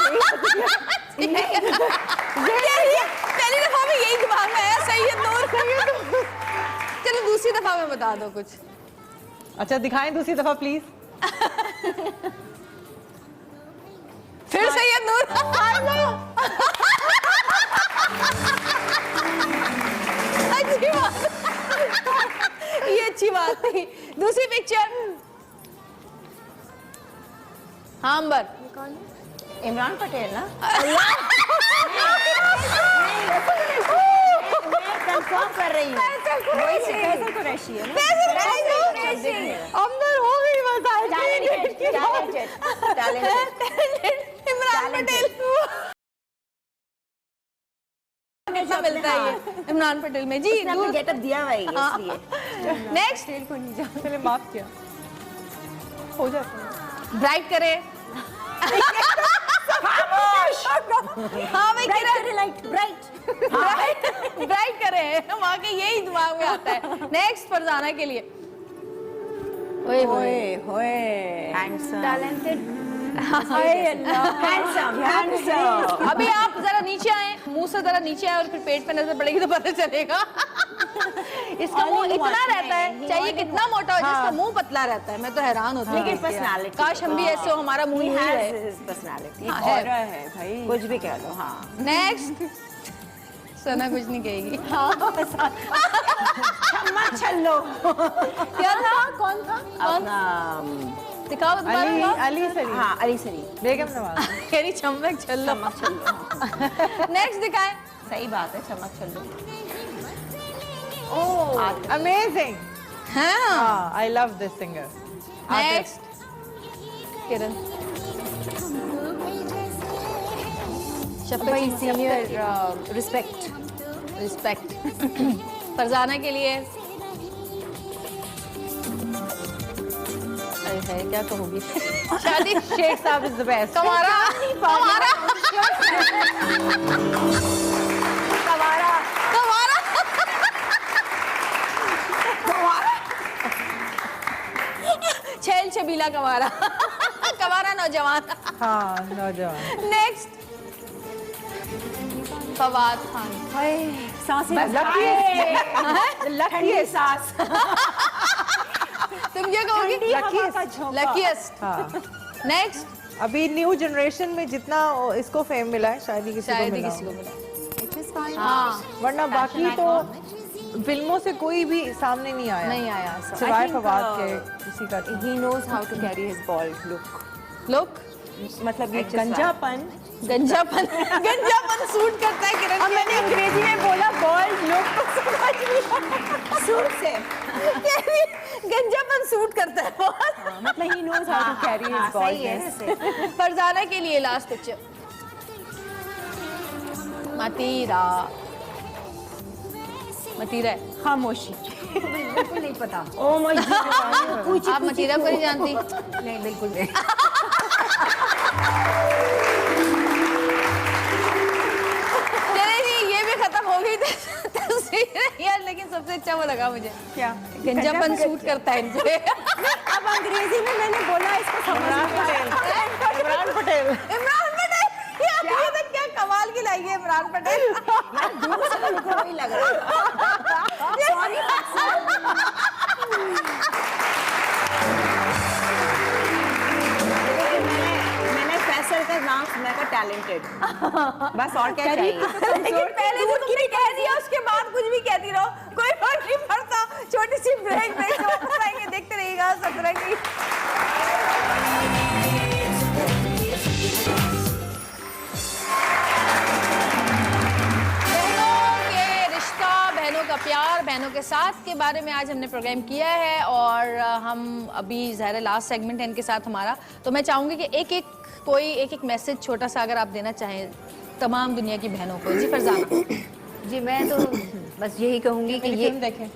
पहली दफा में यही दिमाग में आया, सैयद नूर। चलो दूसरी दफा में बता दो कुछ। अच्छा, दिखाएं दूसरी दफा प्लीज। फिर सैयद नूर। अच्छी बात, ये अच्छी बात थी। दूसरी पिक्चर। हाँ अंबर, इमरान पटेल ना? कंफर्म कर रही हूँ। फैसल कुरैशी है ना? अंबर हो गई बस। इमरान पटेल मिलता है ये इमरान पटेल में जी। हमने गेटअप दिया हुआ है इसलिए। नेक्स्ट, को नहीं जानती। मैंने माफ किया, हो जाता है। ब्राइट करे। हाँ भाई, ब्राइट करे, वहाँ के यही दिमाग में आता है। नेक्स्ट, फरजाना के लिए। ओए होए होए हैंडसम, टैलेंटेड, अभी आप जरा नीचे आए, मुंह से जरा नीचे आए और फिर पेट पे नजर पड़ेगी तो पता चलेगा। इसका मुंह इतना रहता है, चाहिए कितना मोटा हो जाए, इसका मुंह पतला रहता है। मैं तो हैरान होती हूँ। लेकिन पर्सनालिटी, काश हम भी ऐसे हो, हमारा मुंह ही है। पर्सनालिटी है भाई, कुछ भी कह लो। हाँ, नेक्स्ट। सना कुछ नहीं कहेगी। चम्मच छल्लो। क्या था? कौन था? अपना दिखाओ दोबारा। अली सलीम। हाँ, अली सलीम। बेगम नवाज। कह रही चम्मच छल्लो। नेक्स्ट दिखाएं। सही बात है, चमक छल्लो। अमेजिंग। हाँ। I love this singer. Next. Kiran. भाई सीनियर रिस्पेक्ट। रिस्पेक्ट। फरजाना के लिए। अरे है, क्या कहूँगी? शादी। शेख साहब इज द बेस्ट। कमारा। कमारा। कवारा। कमारा। छैल छबीला कमारा। कमारा नौजवान। हाँ, नौजवान। नेक्स्ट। फवाद खान। लकी सास। तुम क्या कहोगी? लकीएस्ट। हाँ। नेक्स्ट। अभी न्यू जनरेशन में जितना इसको फेम मिला है शायद ही किसी को शायद ही मिला किसी को होगा। मिला। हाँ। वरना बाकी तो फिल्मों से कोई भी सामने नहीं आया, नहीं आया। सिवाय फवाद के किसी का। He knows how to carry his bald look. लोग मतलब ये गंजापन गंजापन। गंजापन सूट करता है किरण। अब मैंने अंग्रेजी में बोला बॉल्ड लुक तो समझ लिया। सूट से गंजापन सूट करता है बहुत। मतलब he knows how to carry his baldness. Farzana के लिए लास्ट पिक्चर। मतीरा। मतीरा है। खामोशी। बिल्कुल नहीं पता। Oh my God. आप मतीरा को नहीं जानती? नहीं, बिल्कुल नहीं। चले जी, ये भी खत्म हो गई तस्वीर यार, लेकिन सबसे अच्छा वो लगा मुझे। क्या? गंजापन सूट करता है इनसे। अब अंग्रेजी में मैंने बोला इसको इमरान पटेल। इमरान पटेल। इमरान पटेल। यार ये तो क्या कमाल की लाई है इमरान पटेल। दूर से तो मुझे वही लग रहा है। मैंने फैसल का नाम सुना का टैलेंटेड। बस और क्या चाहिए? लेकिन पहले तो तुमने कह दिया, उसके बाद कुछ भी कहती रहो, कोई फर्क नहीं पड़ता। छोटी सी ब्रेक वापस आएंगे, देखते रहिएगा 17 की। बहनों का प्यार, बहनों के साथ के बारे में आज हमने प्रोग्राम किया है और हम अभी ज़ाहिर लास्ट सेगमेंट है इनके साथ हमारा। तो मैं चाहूँगी कि एक मैसेज छोटा सा अगर आप देना चाहें तमाम दुनिया की बहनों को। जी फरजाना। जी मैं तो बस यही कहूँगी कि ये देखें।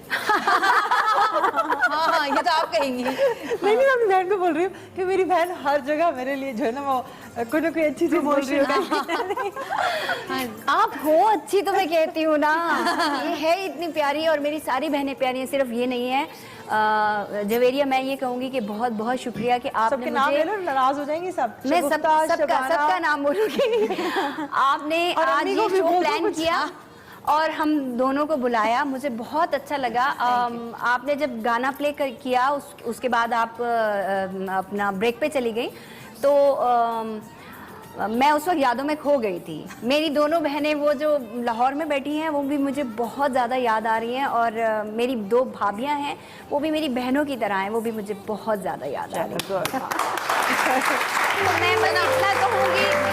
हाँ, ये तो आप कहेंगी। नहीं, मैं अपनी बहन को बोल रही हूँ कि मेरी बहन हर जगह मेरे लिए जो है ना वो कोई ना कोई अच्छी चीज बोल रही होगी। आप हो अच्छी तो मैं कहती हूँ ना। ये है इतनी प्यारी और मेरी सारी बहनें प्यारी हैं, सिर्फ ये नहीं है। जवेरिया, मैं ये कहूँगी कि बहुत बहुत शुक्रिया कि आपने सबके नाम ले लो, नाराज हो जाएंगी सब। मैं सबका नाम बोलूँगी। आपने आज ये शो प्लान किया और हम दोनों को बुलाया, मुझे बहुत अच्छा लगा। आपने जब गाना प्ले किया उसके बाद आप अपना ब्रेक पे चली गई, तो मैं उस वक्त यादों में खो गई थी। मेरी दोनों बहनें वो जो लाहौर में बैठी हैं वो भी मुझे बहुत ज़्यादा याद आ रही हैं और मेरी दो भाभियां हैं वो भी मेरी बहनों की तरह हैं, वो भी मुझे बहुत ज़्यादा याद आ रही हैं।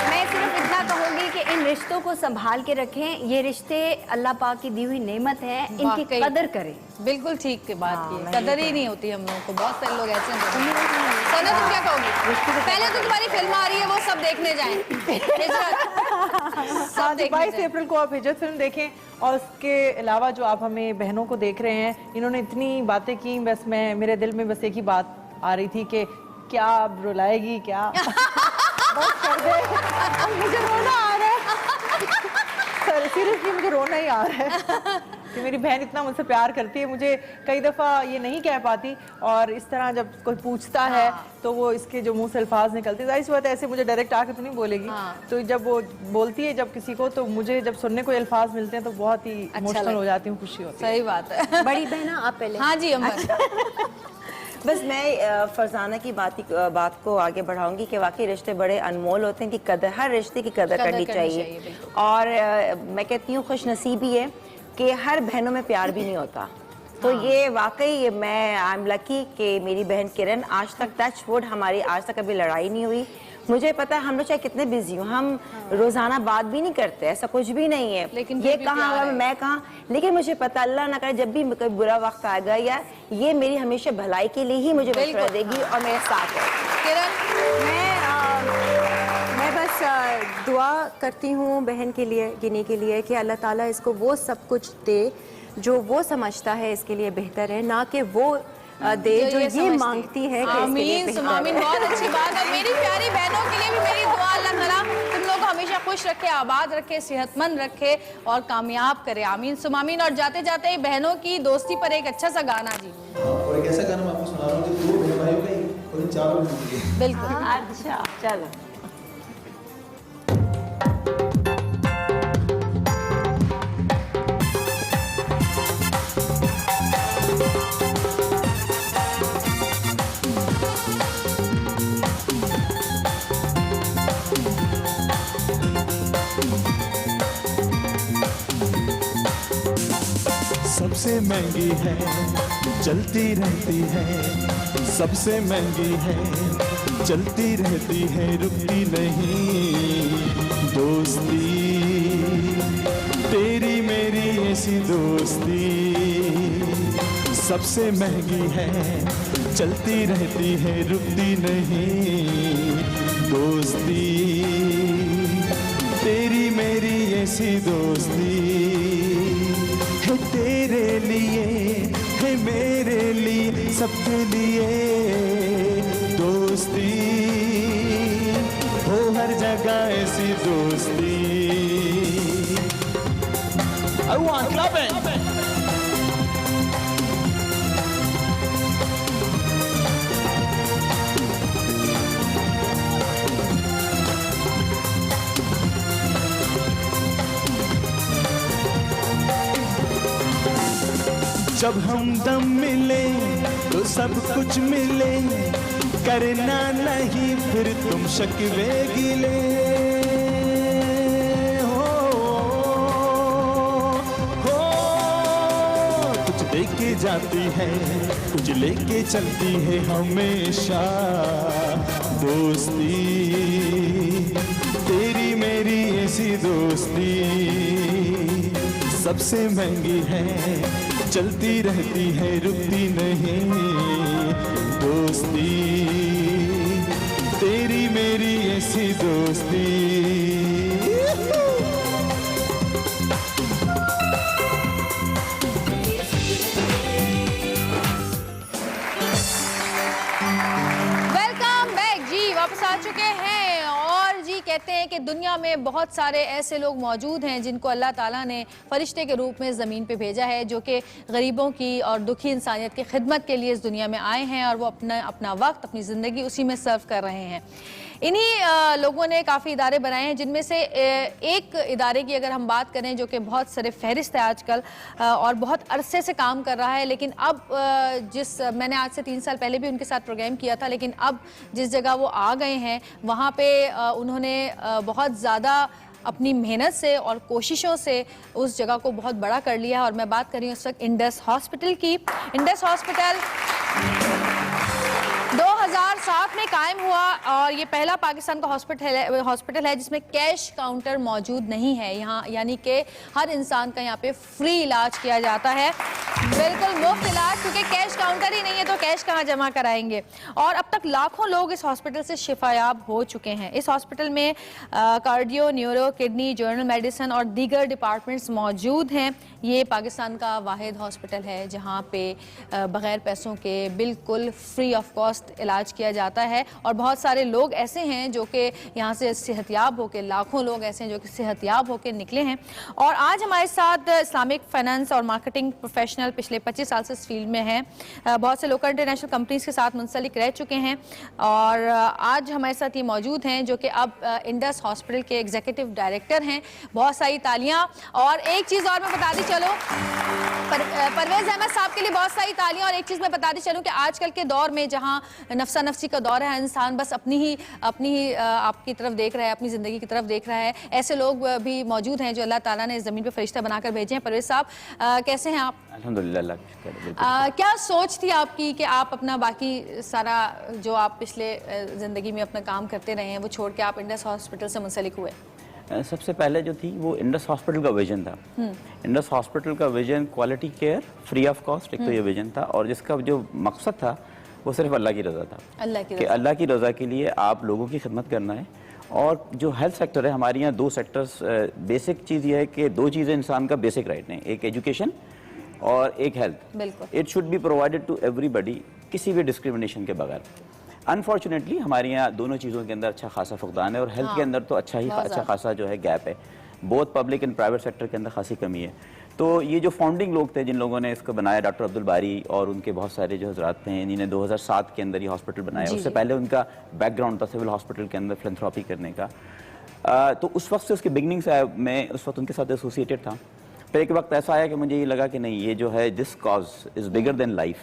मैं सिर्फ इतना कहूँगी कि इन रिश्तों को संभाल के रखें। ये रिश्ते अल्लाह पाक की दी हुई नेमत है, इनकी कदर करें। बिल्कुल ठीक की बात की, कदर ही नहीं होती हम लोगों को। बहुत सारे लोग ऐसे हैं। सना, तुम क्या कहोगी? पहले तो तुम्हारी फिल्म आ रही है, वो सब देखने जाएं। 22 अप्रैल को आप हिजरत फिल्म देखें और उसके अलावा जो आप हमें बहनों को देख रहे हैं, इन्होंने इतनी बातें की, बस मेरे दिल में बस एक ही बात आ रही थी कि क्या अब रुलाएगी क्या? बस कर दे। मुझे रोना आ रहा है। सीरियसली मुझे रोना ही आ रहा है। कि मेरी बहन इतना मुझसे प्यार करती है, मुझे कई दफ़ा ये नहीं कह पाती, और इस तरह जब कोई पूछता है तो वो इसके जो मुंह से अल्फाज निकलते हैं, जाहिर सी बात है ऐसे मुझे डायरेक्ट आके तो नहीं बोलेगी, तो जब वो बोलती है जब किसी को, तो मुझे जब सुनने को अल्फाज मिलते हैं तो बहुत ही इमोशनल हो जाती हूँ, खुशी होती है। सही बात है। बड़ी बहन आप पहले। हाँ जी अमर। बस मैं फरजाना की बात को आगे बढ़ाऊंगी कि वाकई रिश्ते बड़े अनमोल होते हैं, कि कदर, हर रिश्ते की कदर करनी चाहिए। और मैं कहती हूँ खुशनसीबी है कि हर बहनों में प्यार भी नहीं होता। तो ये वाकई मैं आई एम लकी कि मेरी बहन किरण, आज तक टच वुड हमारी आज तक कभी लड़ाई नहीं हुई। मुझे पता है हम लोग चाहे कितने बिजी हो, हम रोजाना बात भी नहीं करते, ऐसा कुछ भी नहीं है, लेकिन ये कहाँ मैं कहाँ, लेकिन मुझे पता अल्लाह ना करे जब भी कोई बुरा वक्त आएगा या ये मेरी हमेशा भलाई के लिए ही मुझे मशवरा देगी और मेरे साथ है। किरण, मैं बस दुआ करती हूँ बहन के लिए, गिनी के लिए, कि अल्लाह ताला इसको वो सब कुछ दे जो वो समझता है इसके लिए बेहतर है, ना कि वो दे जो ये मांगती है कि इसके लिए बेहतर है। आमीन, बहुत अच्छी बात है। मेरी प्यारी बहनों के लिए भी मेरी दुआ, अल्लाह ताला तुम लोग को हमेशा खुश रखे, आबाद रखे, सेहतमंद रखे और कामयाब करे। आमीन सुमामीन। और जाते जाते बहनों की दोस्ती पर एक अच्छा सा गाना जी। और एक ऐसा गाना मैं आपको सुना रहा हूँ जो 2 बहन भाइयों का ही और 4 बहनों के लिए। बिल्कुल। अच्छा चलो। सबसे महंगी है, चलती रहती है, सबसे महंगी है, चलती रहती है, रुकती नहीं दोस्ती, तेरी मेरी ऐसी दोस्ती। सबसे महंगी है, चलती रहती है, रुकती नहीं दोस्ती, तेरी मेरी ऐसी दोस्ती। है तेरे लिए, है मेरे लिए, सबके लिए दोस्ती, हो हर जगह ऐसी दोस्ती। Everyone clapping. जब हम दम मिले तो सब कुछ मिले, करना नहीं फिर तुम शिकवे गिले। हो कुछ लेके जाती है, कुछ लेके चलती है, हमेशा दोस्ती, तेरी मेरी ऐसी दोस्ती। सबसे महंगी है, चलती रहती है, रुकती नहीं दोस्ती, तेरी मेरी ऐसी दोस्ती। वेलकम बैक जी, वापस आ चुके हैं। और जी कहते हैं कि दुनिया में बहुत सारे ऐसे लोग मौजूद हैं जिनको अल्लाह ताला ने फरिश्ते के रूप में ज़मीन पे भेजा है, जो कि गरीबों की और दुखी इंसानियत की खिदमत के लिए इस दुनिया में आए हैं और वो अपना वक्त, अपनी ज़िंदगी उसी में सर्व कर रहे हैं। इन्हीं लोगों ने काफ़ी इदारे बनाए हैं, जिनमें से एक इदारे की अगर हम बात करें जो कि बहुत सरे फहरिस्त है आजकल और बहुत अरसे से काम कर रहा है, लेकिन अब मैंने आज से 3 साल पहले भी उनके साथ प्रोग्राम किया था, लेकिन अब जिस जगह वो आ गए हैं वहाँ पे उन्होंने बहुत ज़्यादा अपनी मेहनत से और कोशिशों से उस जगह को बहुत बड़ा कर लिया है। और मैं बात कर रही हूँ इस वक्त इंडस हॉस्पिटल की। इंडस हॉस्पिटल 2007 में कायम हुआ और ये पहला पाकिस्तान का हॉस्पिटल है जिसमें कैश काउंटर मौजूद नहीं है यहाँ, यानी कि हर इंसान का यहाँ पे फ्री इलाज किया जाता है, बिल्कुल मुफ्त इलाज, क्योंकि कैश काउंटर ही नहीं है तो कैश कहाँ जमा कराएंगे। और अब तक लाखों लोग इस हॉस्पिटल से शिफायाब हो चुके हैं। इस हॉस्पिटल में cardio, neuro, kidney, general medicine और दीगर डिपार्टमेंट्स मौजूद हैं। ये पाकिस्तान का वाहिद हॉस्पिटल है जहाँ पे बग़ैर पैसों के बिल्कुल फ्री ऑफ कॉस्ट इलाज किया जाता है। और बहुत सारे लोग ऐसे हैं जो कि यहाँ से सेहतियाब होकर, लाखों लोग ऐसे हैं जो कि सेहतियाब होकर निकले हैं। और आज हमारे साथ इस्लामिक फाइनेंस और मार्केटिंग प्रोफेशनल पिछले 25 साल से इस फील्ड में हैं, बहुत से लोकल इंटरनेशनल कंपनीज के साथ मुंसलिक रह चुके हैं और आज हमारे साथ ये मौजूद हैं जो कि अब इंडस हॉस्पिटल के एग्जीक्यूटिव डायरेक्टर हैं। बहुत सारी तालियां। और एक चीज़ और मैं बताती चलूँ, परवेज अहमद साहब के लिए बहुत सारी तालियां। और एक चीज़ मैं बताती चलूँ कि आजकल के दौर में जहाँ नफसा नफसी का दौर है, इंसान बस अपनी ही आपकी तरफ देख रहा है, अपनी ज़िंदगी की तरफ देख रहा है, ऐसे लोग भी मौजूद हैं जो अल्लाह ताला ने इस ज़मीन पर फरिश्ता बनाकर भेजे हैं। परवेज साहब, कैसे हैं आप? अल्हम्दुलिल्लाह। क्या सोच थी आपकी कि आप अपना बाकी सारा जो आप पिछले ज़िंदगी में अपना काम करते रहे हैं वो छोड़ के आप इंडस हॉस्पिटल से मुंसलिक हुए? सबसे पहले जो थी वो इंडस हॉस्पिटल का विजन था। इंडस हॉस्पिटल का vision quality care free of cost, एक तो ये विजन था, और जिसका जो मकसद था वो सिर्फ अल्लाह की रज़ा था। अल्लाह की रज़ा के लिए आप लोगों की खिदमत करना है। और जो हेल्थ सेक्टर है, हमारे यहाँ दो सेक्टर्स, बेसिक चीज़ ये है कि दो चीज़ें इंसान का बेसिक राइट हैं, एक एजुकेशन और एक health. It should be provided to everybody, किसी भी डिस्क्रिमिनेशन के बगैर। अनफॉर्चुनेटली हमारे यहाँ दोनों चीज़ों के अंदर अच्छा खासा फुकदान है, और हेल्थ के अंदर तो अच्छा खासा जो है गैप है। Both public and private sector के अंदर खासी कमी है। तो ये जो फाउंडिंग लोग थे जिन लोगों ने इसको बनाया, डॉक्टर अब्दुल बारी और उनके बहुत सारे जो हजरात थे, इन्होंने 2007 के अंदर ये हॉस्पिटल बनाया। उससे पहले उनका बैकग्राउंड था सिविल हॉस्पिटल के अंदर फिलैंथ्रोपी करने का। तो उस वक्त से उसकी बिगनिंग से मैं उस वक्त उनके साथ एसोसिएटेड था। फिर एक वक्त ऐसा आया कि मुझे ये लगा कि नहीं, ये जो है this cause is bigger than life.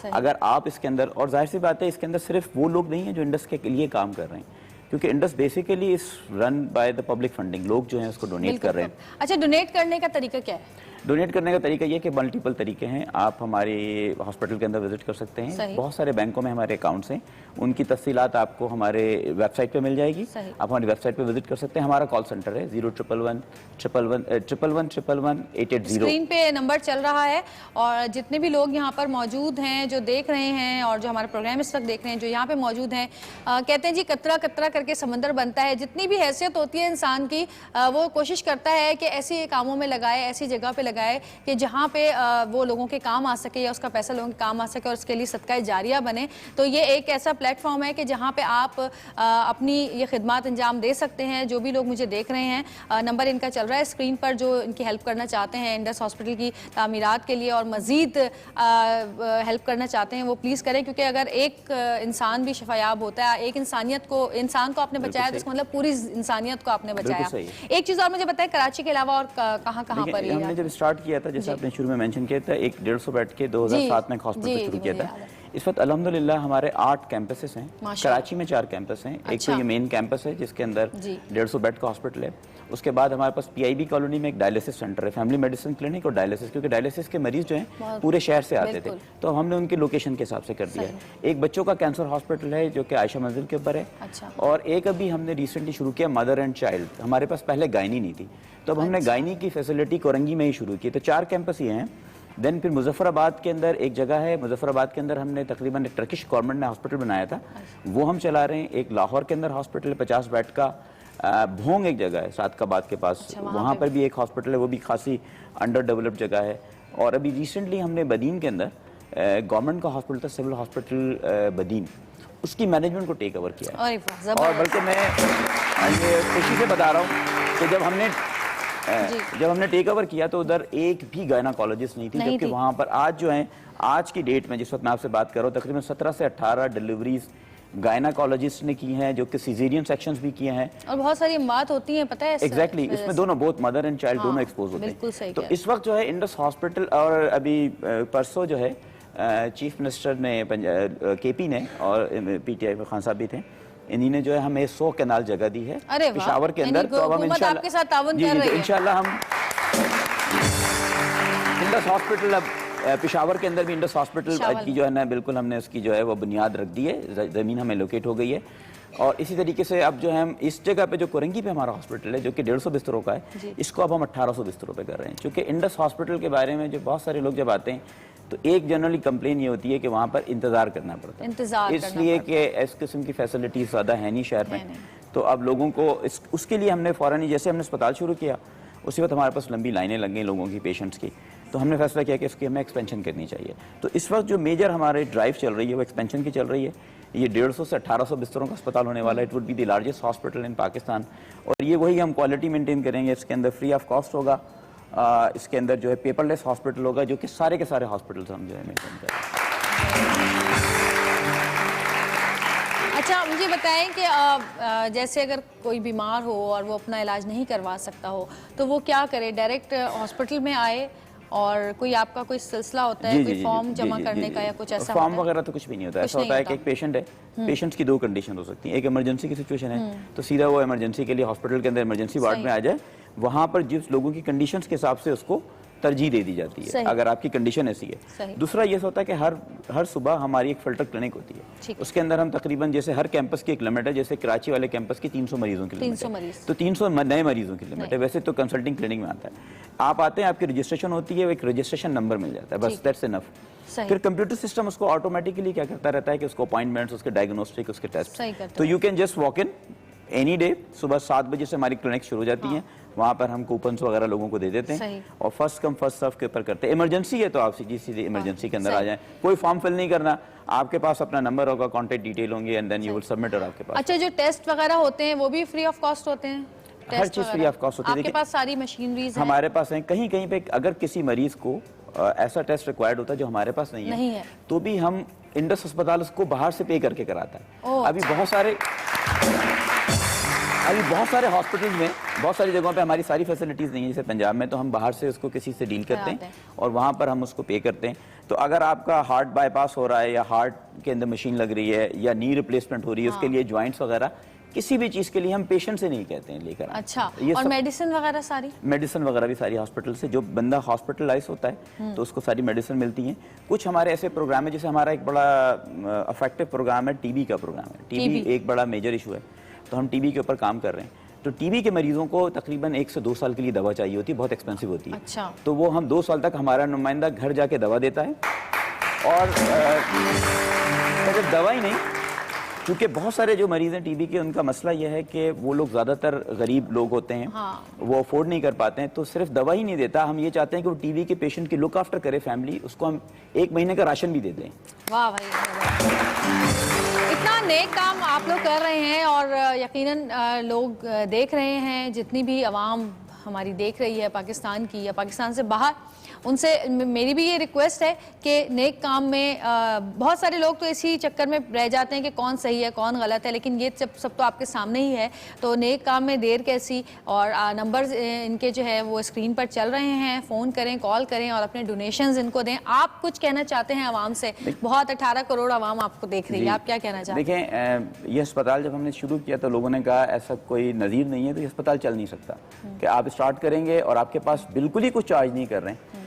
अगर आप इसके अंदर, और जाहिर सी बात है इसके अंदर सिर्फ वो लोग नहीं हैं जो इंडस के लिए काम कर रहे हैं, क्योंकि Indus basically is run by the public funding. लोग जो हैं उसको डोनेट कर रहे हैं। अच्छा, डोनेट करने का तरीका क्या है? डोनेट करने का तरीका ये कि मल्टीपल तरीके हैं। आप हमारे हॉस्पिटल के अंदर विजिट कर सकते हैं। बहुत सारे बैंकों में हमारे अकाउंट्स हैं, उनकी तफसीलात आपको हमारे वेबसाइट पे मिल जाएगी। आप हमारी वेबसाइट पे विजिट कर सकते हैं। हमारा कॉल सेंटर है 0111111118880। स्क्रीन पे नंबर चल रहा है। और जितने भी लोग यहाँ पर मौजूद हैं, जो देख रहे हैं और जो हमारा प्रोग्राम इस वक्त देख रहे हैं, जो यहाँ पे मौजूद हैं, कहते हैं जी कतरा कतरा करके समंदर बनता है। जितनी भी हैसियत होती है इंसान की, वो कोशिश करता है कि ऐसे कामों में लगाए, ऐसी जगह पे लगाए कि जहाँ पे वो लोगों के काम आ सके या उसका पैसा लोगों के काम आ सके और उसके लिए सदका जारिया बने। तो ये एक ऐसा प्लेटफॉर्म है कि जहाँ पे आप अपनी ये खिदमत अंजाम दे सकते हैं। जो भी लोग मुझे देख रहे हैं, नंबर इनका चल रहा है स्क्रीन पर, जो इनकी हेल्प करना चाहते हैं इंडस हॉस्पिटल की तामीरात के लिए और मज़ीद हेल्प करना चाहते हैं, वो प्लीज़ करें। क्योंकि अगर एक इंसान भी शफायाब होता है, एक इंसान को आपने बचाया, तो इसका मतलब पूरी इंसानियत को आपने बचाया। एक चीज़ और मुझे बताएं, कराची के अलावा और कहाँ पर? हमने जब स्टार्ट किया था, जैसे आपने शुरू में मेंशन किया था, एक 150 बेड के 2007 में हॉस्पिटल शुरू किया था। इस वक्त अल्हम्दुलिल्लाह हमारे 8 कैंपसेस हैं। कराची में 4 कैंपस हैं। एक तो ये मेन कैंपस है जिसके अंदर 150 बेड का हॉस्पिटल है। उसके बाद हमारे पास PIB कॉलोनी में एक डायलिसिस सेंटर है, फैमिली मेडिसिन क्लिनिक और डायलिसिस, क्योंकि डायलिसिस के मरीज जो हैं पूरे शहर से आते थे, तो हमने उनकी लोकेशन के हिसाब से कर दिया है। एक बच्चों का कैंसर हॉस्पिटल है जो कि आयशा मंजिल के ऊपर है। और एक अभी हमने रिसेंटली शुरू किया मदर एंड चाइल्ड। हमारे पास पहले गायनी नहीं थी, तो अब हमने गायनी की फैसिलिटी कोरंगी में ही शुरू की। तो 4 कैंपस ये हैं। देन फिर मुजफ्फराबाद के अंदर एक जगह है, मुजफ्फराबाद के अंदर हमने तकरीबन एक टर्किश गवर्नमेंट ने हॉस्पिटल बनाया था, वो हम चला रहे हैं। एक लाहौर के अंदर हॉस्पिटल 50 बेड का, भोंग एक जगह है सादकाबाद के पास, वहाँ पर भी एक हॉस्पिटल है, वो भी खासी अंडर डेवलप्ड जगह है। और अभी रिसेंटली हमने बदीन के अंदर गवर्नमेंट का हॉस्पिटल था, सिविल हॉस्पिटल बदीन, उसकी मैनेजमेंट को टेक ओवर किया। और बल्कि मैं ये खुशी से बता रहा हूँ कि जब हमने टेक ओवर किया तो उधर एक भी गायनाकोलॉजिस्ट नहीं थी, जबकि वहाँ पर आज जो है, आज की डेट में जिस वक्त मैं आपसे बात कर रहा हूँ, तकरीबन 17 से 18 डिलीवरीज गायनाकोलॉजिस्ट ने की हैं, जो कि सिजेरियन सेक्शंस भी किए हैं। और बहुत सारी बात होती है, पता है? एग्जैक्टली, इसमें दोनों, बोथ मदर एंड चाइल्ड दोनों एक्सपोज होते हैं। तो इस वक्त जो है इंडस हॉस्पिटल, और अभी परसों जो है चीफ मिनिस्टर ने KP ने और PTI में खान साहब भी थे, इन्हीं ने जो है हमें 100 कैनाल जगह दी है पेशावर के अंदर। तो अब हम इंशाल्लाह हम इंडस हॉस्पिटल, अब पेशावर के अंदर भी इंडस हॉस्पिटल की जो है ना, बिल्कुल हमने उसकी जो है वो बुनियाद रख दी है, ज़मीन हमें लोकेट हो गई है। और इसी तरीके से अब जो है हम इस जगह पे जो कोरंगी पे हमारा हॉस्पिटल है, जो कि 150 बिस्तरों का है, इसको अब हम 1800 बिस्तरों पे कर रहे हैं। क्योंकि इंडस हॉस्पिटल के बारे में जो बहुत सारे लोग जब आते हैं, तो एक जनरली कंप्लेन ये होती है कि वहाँ पर इंतज़ार करना पड़ता है, इसलिए कि इस किस्म की फैसिलिटीज़ ज़्यादा है नहीं शहर में। तो अब लोगों को उसके लिए हमने फ़ौरन ही, जैसे हमने अस्पताल शुरू किया, उसी वक्त हमारे पास लंबी लाइनें लग गई लोगों की, पेशेंट्स की। तो हमने फैसला किया कि इसकी हमें एक्सपेंशन करनी चाहिए। तो इस वक्त जो मेजर हमारे ड्राइव चल रही है वो एक्सपेंशन की चल रही है। ये 150 से 1800 बिस्तरों का अस्पताल होने वाला है। It would be the largest hospital in Pakistan. और ये वही हम क्वालिटी मेंटेन करेंगे, इसके अंदर फ्री ऑफ कॉस्ट होगा, इसके अंदर जो है पेपरलेस हॉस्पिटल होगा, जो कि सारे के सारे हॉस्पिटल्स हम जो है मेंटेन करेंगे। अच्छा, मुझे बताएं कि जैसे अगर कोई बीमार हो और वो अपना इलाज नहीं करवा सकता हो तो वो क्या करे? डायरेक्ट हॉस्पिटल में आए और कोई आपका कोई सिलसिला होता है, कोई फॉर्म जमा करने का या कुछ ऐसा? फॉर्म वगैरह तो कुछ भी नहीं होता। ऐसा होता है कि एक पेशेंट है, पेशेंट्स की दो कंडीशन हो सकती है। एक इमरजेंसी की सिचुएशन है तो सीधा वो इमरजेंसी के लिए हॉस्पिटल के अंदर इमरजेंसी वार्ड में आ जाए, वहां पर जिस लोगों की कंडीशंस के हिसाब से उसको तरजीह दे दी जाती है अगर आपकी कंडीशन ऐसी है। दूसरा ये होता है कि हर सुबह हमारी एक फिल्टर क्लिनिक होती है, उसके अंदर हम तकरीबन, जैसे हर कैंपस की एक लिमिट है, जैसे कराची वाले कैंपस की 300 मरीजों की लिमिट है, तो 300 नए मरीजों की लिमिट है। वैसे तो कंसल्टिंग क्लिनिक में आता है, आप आते हैं, आपकी रजिस्ट्रेशन होती है, एक रजिस्ट्रेशन नंबर मिल जाता है, बस दैट्स इनफ। फिर कंप्यूटर सिस्टम उसको ऑटोमेटिकली क्या करता रहता है कि उसको अपॉइंटमेंट्स, उसके डायग्नोस्टिक, उसके टेस्ट, तो you can just walk in any day. सुबह 7 बजे से हमारी क्लिनिक शुरू हो जाती है, वहाँ पर हम कूपन्स वगैरह लोगों को दे देते हैं और फर्स्ट कम फर्स्ट सर्व के ऊपर करते हैं। इमरजेंसी है तो आप सीधी इमरजेंसी के अंदर आ जाएं, कोई फॉर्म फिल नहीं करना, आपके पास अपना नंबर होगा, कॉन्टैक्ट डिटेल होंगे and then you will submit और आपके पास। अच्छा, जो टेस्ट वगैरह होते हैं वो भी फ्री ऑफ कॉस्ट होते हैं? हर चीज फ्री ऑफ कॉस्ट होती है। आपके पास सारी मशीनरीज हैं? हमारे पास है। कहीं कहीं पे अगर किसी मरीज को ऐसा टेस्ट रिक्वायर्ड होता है जो हमारे पास नहीं है, तो भी हम इंडस अस्पताल उसको बाहर से पे करके कराता है। अभी बहुत सारे हॉस्पिटल्स में, बहुत सारी जगहों पे हमारी सारी फैसिलिटीज़ नहीं है, जैसे पंजाब में, तो हम बाहर से उसको किसी से डील करते हैं और वहाँ पर हम उसको पे करते हैं। तो अगर आपका हार्ट बाईपास हो रहा है या हार्ट के अंदर मशीन लग रही है या नी रिप्लेसमेंट हो रही है, उसके लिए जॉइंट्स वगैरह, किसी भी चीज़ के लिए हम पेशेंट से नहीं कहते हैं लेकर। अच्छा, और मेडिसिन वगैरह सारी? मेडिसिन वगैरह भी सारी हॉस्पिटल से, जो बंदा हॉस्पिटलाइज होता है तो उसको सारी मेडिसिन मिलती हैं। कुछ हमारे ऐसे प्रोग्राम है, जैसे हमारा एक बड़ा इफेक्टिव प्रोग्राम है, टीबी का प्रोग्राम है। टीबी एक बड़ा मेजर इशू है, तो हम टीबी के ऊपर काम कर रहे हैं। तो टीबी के मरीजों को तकरीबन 1 से 2 साल के लिए दवा चाहिए होती है, बहुत एक्सपेंसिव होती है। अच्छा। तो वो हम 2 साल तक हमारा नुमाइंदा घर जाके दवा देता है। और सिर्फ दवा ही नहीं, क्योंकि बहुत सारे जो मरीज हैं टीबी के, उनका मसला यह है कि वो लोग ज़्यादातर गरीब लोग होते हैं, वो अफोर्ड नहीं कर पाते हैं, तो सिर्फ दवा ही नहीं देता, हम ये चाहते हैं कि वो टीबी के पेशेंट की लुक आफ्टर करे फैमिली, उसको हम 1 महीने का राशन भी दे दें। वाह भाई, इतना नेक काम आप लोग कर रहे हैं और यकीनन लोग देख रहे हैं, जितनी भी आवाम हमारी देख रही है पाकिस्तान की या पाकिस्तान से बाहर, उनसे मेरी भी ये रिक्वेस्ट है कि नेक काम में बहुत सारे लोग तो इसी चक्कर में रह जाते हैं कि कौन सही है कौन गलत है, लेकिन ये सब तो आपके सामने ही है। तो नेक काम में देर कैसी, और नंबर इनके जो है वो स्क्रीन पर चल रहे हैं, फ़ोन करें, कॉल करें और अपने डोनेशंस इनको दें। आप कुछ कहना चाहते हैं आवाम से? बहुत 18 करोड़ आवाम आपको देख रही है, आप क्या कहना चाहते हैं? देखें, ये अस्पताल जब हमने शुरू किया तो लोगों ने कहा ऐसा कोई नज़ीर नहीं है, तो ये अस्पताल चल नहीं सकता कि आप स्टार्ट करेंगे और आपके पास बिल्कुल ही कुछ चार्ज नहीं कर रहे हैं।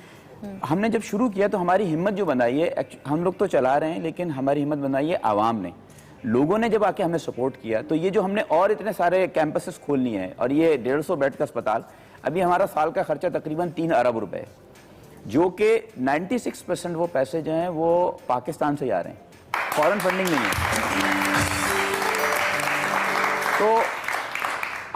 हमने जब शुरू किया तो हमारी हिम्मत जो बनाई है, हम लोग तो चला रहे हैं, लेकिन हमारी हिम्मत बनाई है आवाम ने, लोगों ने जब आके हमें सपोर्ट किया। तो ये जो हमने और इतने सारे कैंपसेस खोलनी है और ये 150 बेड का अस्पताल, अभी हमारा साल का खर्चा तकरीबन 3 अरब रुपए है, जो कि 96% वो पैसे जो हैं वो पाकिस्तान से ही आ रहे हैं, फॉरेन फंडिंग नहीं है। तो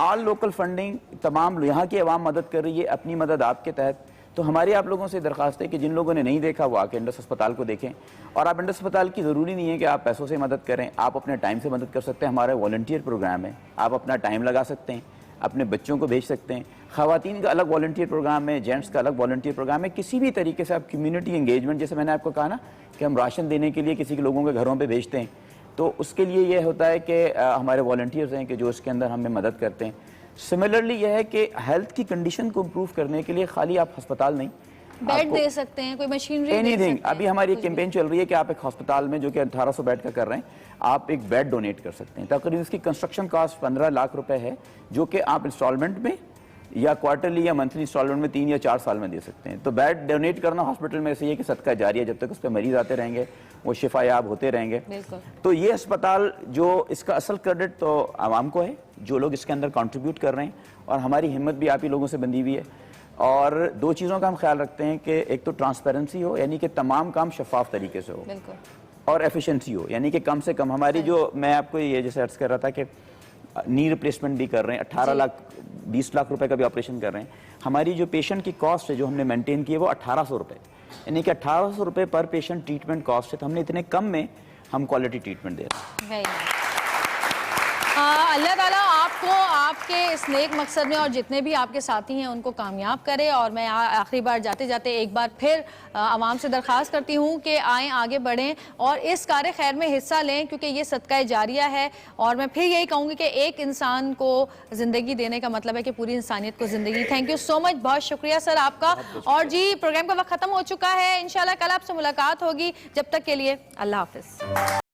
ऑल लोकल फंडिंग, तमाम यहाँ की आवाम मदद कर रही है, अपनी मदद आपके तहत। तो हमारी आप लोगों से दरख्वास्त है कि जिन लोगों ने नहीं देखा वो आके इंडस अस्पताल को देखें। और आप इंडस अस्पताल की ज़रूरी नहीं है कि आप पैसों से मदद करें, आप अपने टाइम से मदद कर सकते हैं। हमारा वॉलंटियर प्रोग्राम है, आप अपना टाइम लगा सकते हैं, अपने बच्चों को भेज सकते हैं। ख़वातीन का अलग वॉलंटियर प्रोग्राम है, जेंट्स का अलग वॉलंटियर प्रोग्राम है। किसी भी तरीके से आप कम्युनिटी एंगेजमेंट, जैसे मैंने आपको कहा ना कि हम राशन देने के लिए किसी के लोगों के घरों पर भेजते हैं, तो उसके लिए ये होता है कि हमारे वॉलंटियर्स हैं कि जो इसके अंदर हमें मदद करते हैं। सिमिलरली यह है कि हेल्थ की कंडीशन को इम्प्रूव करने के लिए खाली आप अस्पताल नहीं, बेड दे सकते हैं, कोई मशीनरी, एनीथिंग। अभी हमारी एक कैंपेन चल रही है कि आप एक अस्पताल में जो कि 1800 बेड का कर रहे हैं, आप एक बेड डोनेट कर सकते हैं। तकरीबन इसकी कंस्ट्रक्शन कॉस्ट 15 लाख रुपए है, जो कि आप इंस्टॉलमेंट में या क्वार्टरली या मंथली इंस्टॉलमेंट में 3 या 4 साल में दे सकते हैं। तो बेड डोनेट करना हॉस्पिटल में ऐसे ही है कि सदका जारी है, जब तक उस पर मरीज आते रहेंगे वो शिफायाब होते रहेंगे। तो ये अस्पताल, जो इसका असल क्रेडिट तो आवाम को है, जो लोग इसके अंदर कंट्रीब्यूट कर रहे हैं, और हमारी हिम्मत भी आप ही लोगों से बंधी हुई है। और 2 चीज़ों का हम ख्याल रखते हैं कि एक तो ट्रांसपेरेंसी हो, यानी कि तमाम काम शफाफ तरीके से हो, और एफिशिएंसी हो, यानी कि कम से कम हमारी जो, मैं आपको ये जैसे अर्ज कर रहा था कि नी रिप्लेसमेंट भी कर रहे हैं, 18 लाख 20 लाख रुपए का भी ऑपरेशन कर रहे हैं। हमारी जो पेशेंट की कॉस्ट है जो हमने मेंटेन की है वो 1800 रुपये, यानी कि 1800 रुपये पर पेशेंट ट्रीटमेंट कॉस्ट है। तो हमने इतने कम में हम क्वालिटी ट्रीटमेंट दे रहे हैं। अल्लाह ताला आपको आपके इस नेक मकसद में और जितने भी आपके साथी हैं उनको कामयाब करे। और मैं आखिरी बार जाते जाते एक बार फिर आवाम से दरख्वास्त करती हूँ कि आएँ, आगे बढ़ें और इस कार्य खैर में हिस्सा लें, क्योंकि ये सदका जारिया है। और मैं फिर यही कहूँगी कि एक इंसान को ज़िंदगी देने का मतलब है कि पूरी इंसानियत को ज़िंदगी। थैंक यू सो मच, बहुत शुक्रिया सर आपका। और जी प्रोग्राम का वक्त ख़त्म हो चुका है, इंशाल्लाह कल आपसे मुलाकात होगी। जब तक के लिए अल्लाह हाफिज़।